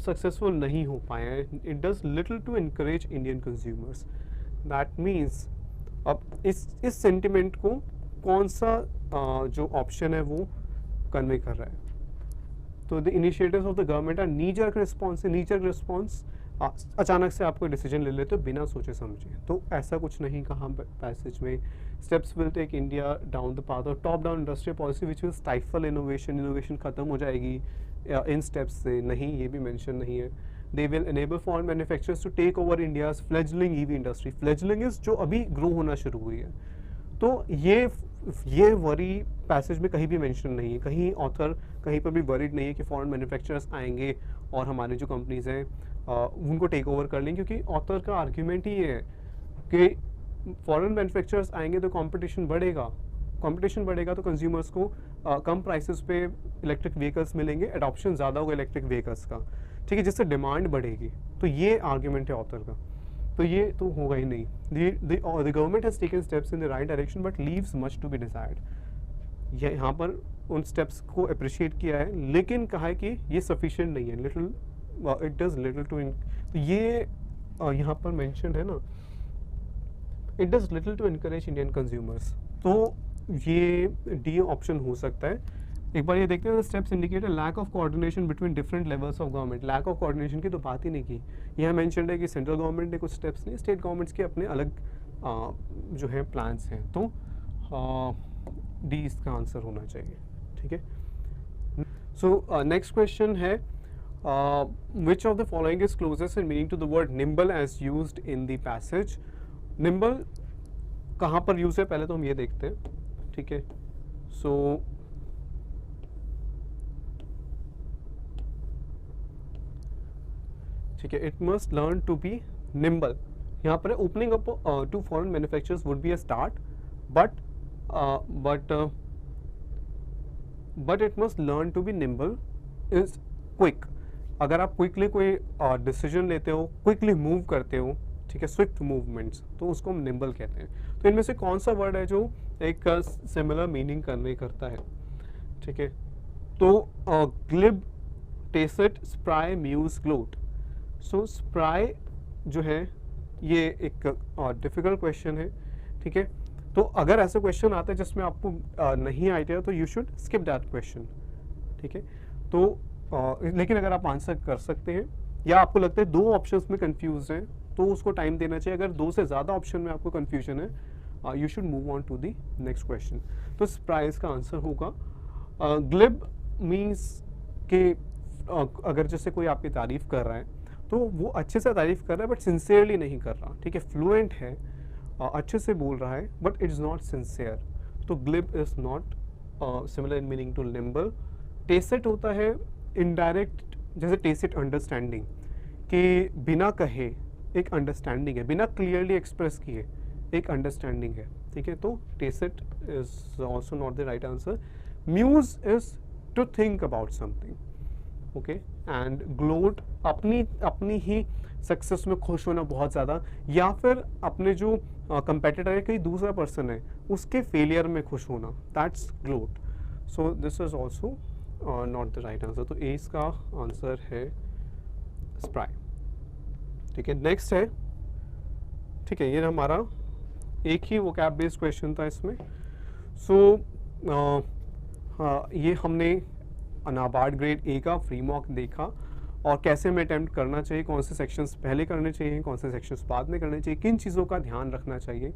सक्सेसफुल नहीं हो पाए हैं। It does little to encourage Indian consumers. That means अब इस सेंटिमेंट को कौन सा जो ऑप्शन है वो कन्वे कर रहा है। तो the initiatives of the government are knee jerk response. Knee jerk response अचानक से आपको डिसीजन ले लेते हो बिना सोचे समझे, तो ऐसा कुछ नहीं कहा पैसेज में। Steps will take India down the path of top down industrial policy which will stifle innovation. Innovation खत्म हो जाएगी इन स्टेप्स से, नहीं, ये भी मेंशन नहीं है। They will enable foreign manufacturers to take over India's fledgling EV industry. Fledgling is जो अभी ग्रो होना शुरू हुई है। तो ये वरी पैसेज में कहीं भी मेंशन नहीं है, कहीं ऑथर कहीं पर भी वरीड नहीं है कि फॉरेन मैन्युफैक्चरर्स आएंगे और हमारे जो कंपनीज हैं उनको टेक ओवर कर लेंगे, क्योंकि ऑथर का आर्ग्यूमेंट ही ये है कि फॉरेन मैन्युफैक्चरर्स आएंगे तो कंपटीशन बढ़ेगा तो कंज्यूमर्स को कम प्राइसेस पे इलेक्ट्रिक व्हीकल्स मिलेंगे, एडॉप्शन ज़्यादा होगा इलेक्ट्रिक व्हीकल्स का, ठीक है, जिससे डिमांड बढ़ेगी। तो ये आर्ग्यूमेंट है ऑथर का, तो ये तो होगा ही नहीं। The government has taken steps in the right direction but leaves much to be desired. यहाँ पर उन स्टेप्स को अप्रिशिएट किया है, लेकिन कहा है कि ये सफिशिएंट नहीं है, little it does little to. तो ये यहाँ पर मेंशन है ना, it does little to encourage Indian consumers, तो ये डी ऑप्शन हो सकता है। एक बार ये देखते हैं, steps indicate lack of coordination between different levels of government. Lack of coordination की तो बात ही नहीं की। यहाँ मेंशन है कि सेंट्रल गवर्नमेंट ने कुछ स्टेप्स लिए, स्टेट गवर्नमेंट्स के अपने अलग जो है प्लान्स हैं, तो डी इसका आंसर होना चाहिए। ठीक है, सो नेक्स्ट क्वेश्चन है which of the following is closest in meaning to the word nimble as used in the passage। nimble कहाँ पर यूज है पहले तो हम ये देखते हैं। ठीक है, सो ठीक है, it must learn to be nimble. यहाँ पर opening up to foreign manufacturers would be a start, but it must learn to be nimble is quick. अगर आप क्विकली कोई डिसीजन लेते हो, क्विकली मूव करते हो, ठीक है, स्विफ्ट मूवमेंट्स, तो उसको हम निम्बल कहते हैं। तो इनमें से कौन सा वर्ड है जो एक सिमिलर मीनिंग कन्वे करता है। ठीक है, तो ग्लिब, टेसेट, स्प्राई, म्यूज, ग्लोट। सो स्प्राई जो है ये एक डिफिकल्ट क्वेश्चन है। ठीक है, तो अगर ऐसा क्वेश्चन आता है जिसमें आपको नहीं आइडिया, तो you should skip that question. ठीक है, तो लेकिन अगर आप आंसर कर सकते हैं या आपको लगता है दो ऑप्शंस में कंफ्यूज हैं, तो उसको टाइम देना चाहिए। अगर दो से ज़्यादा ऑप्शन में आपको कंफ्यूजन है, you should move on to the next question. तो प्राइस का आंसर होगा ग्लिब। मीन्स कि अगर जैसे कोई आपकी तारीफ कर रहा है तो वो अच्छे से तारीफ कर रहा है बट सिंसियरली नहीं कर रहा। ठीक है, फ्लुएंट है, अच्छे से बोल रहा है but it is not sincere, तो glib is not similar in meaning to nimble. Tacit होता है इनडायरेक्ट, जैसे टेसिट अंडरस्टैंडिंग, कि बिना कहे एक अंडरस्टैंडिंग है, बिना क्लियरली एक्सप्रेस किए एक अंडरस्टैंडिंग है। ठीक है, तो tacit is also not the right answer. Muse is to think about something. Okay, and gloat अपनी अपनी ही सक्सेस में खुश होना बहुत ज़्यादा, या फिर अपने जो कंपेटिटर है, कोई दूसरा पर्सन है, उसके फेलियर में खुश होना, that's gloat. So this is also not the right answer. तो ए इसका आंसर है स्प्राई. ठीक है, नेक्स्ट है. ठीक है, ये हमारा एक ही वोकैब बेस्ड क्वेश्चन था इसमें. सो ये हमने नाबार्ड ग्रेड ए का फ्री मॉक देखा और कैसे हमें अटैम्प्ट करना चाहिए, कौन से सेक्शंस पहले करने चाहिए, कौन से सेक्शंस बाद में करने चाहिए, किन चीज़ों का ध्यान रखना चाहिए.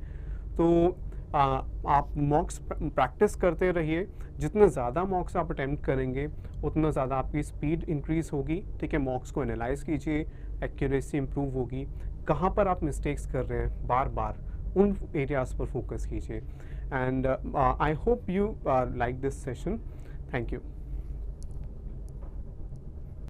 तो आप मॉक्स प्रैक्टिस करते रहिए. जितने ज़्यादा मॉक्स आप अटैम्प्ट करेंगे उतना ज़्यादा आपकी स्पीड इंक्रीज़ होगी. ठीक है, मॉक्स को एनालाइज कीजिए, एक्यूरेसी इंप्रूव होगी. कहाँ पर आप मिस्टेक्स कर रहे हैं बार बार, उन एरियाज़ पर फोकस कीजिए. And I hope you like this session. Thank you.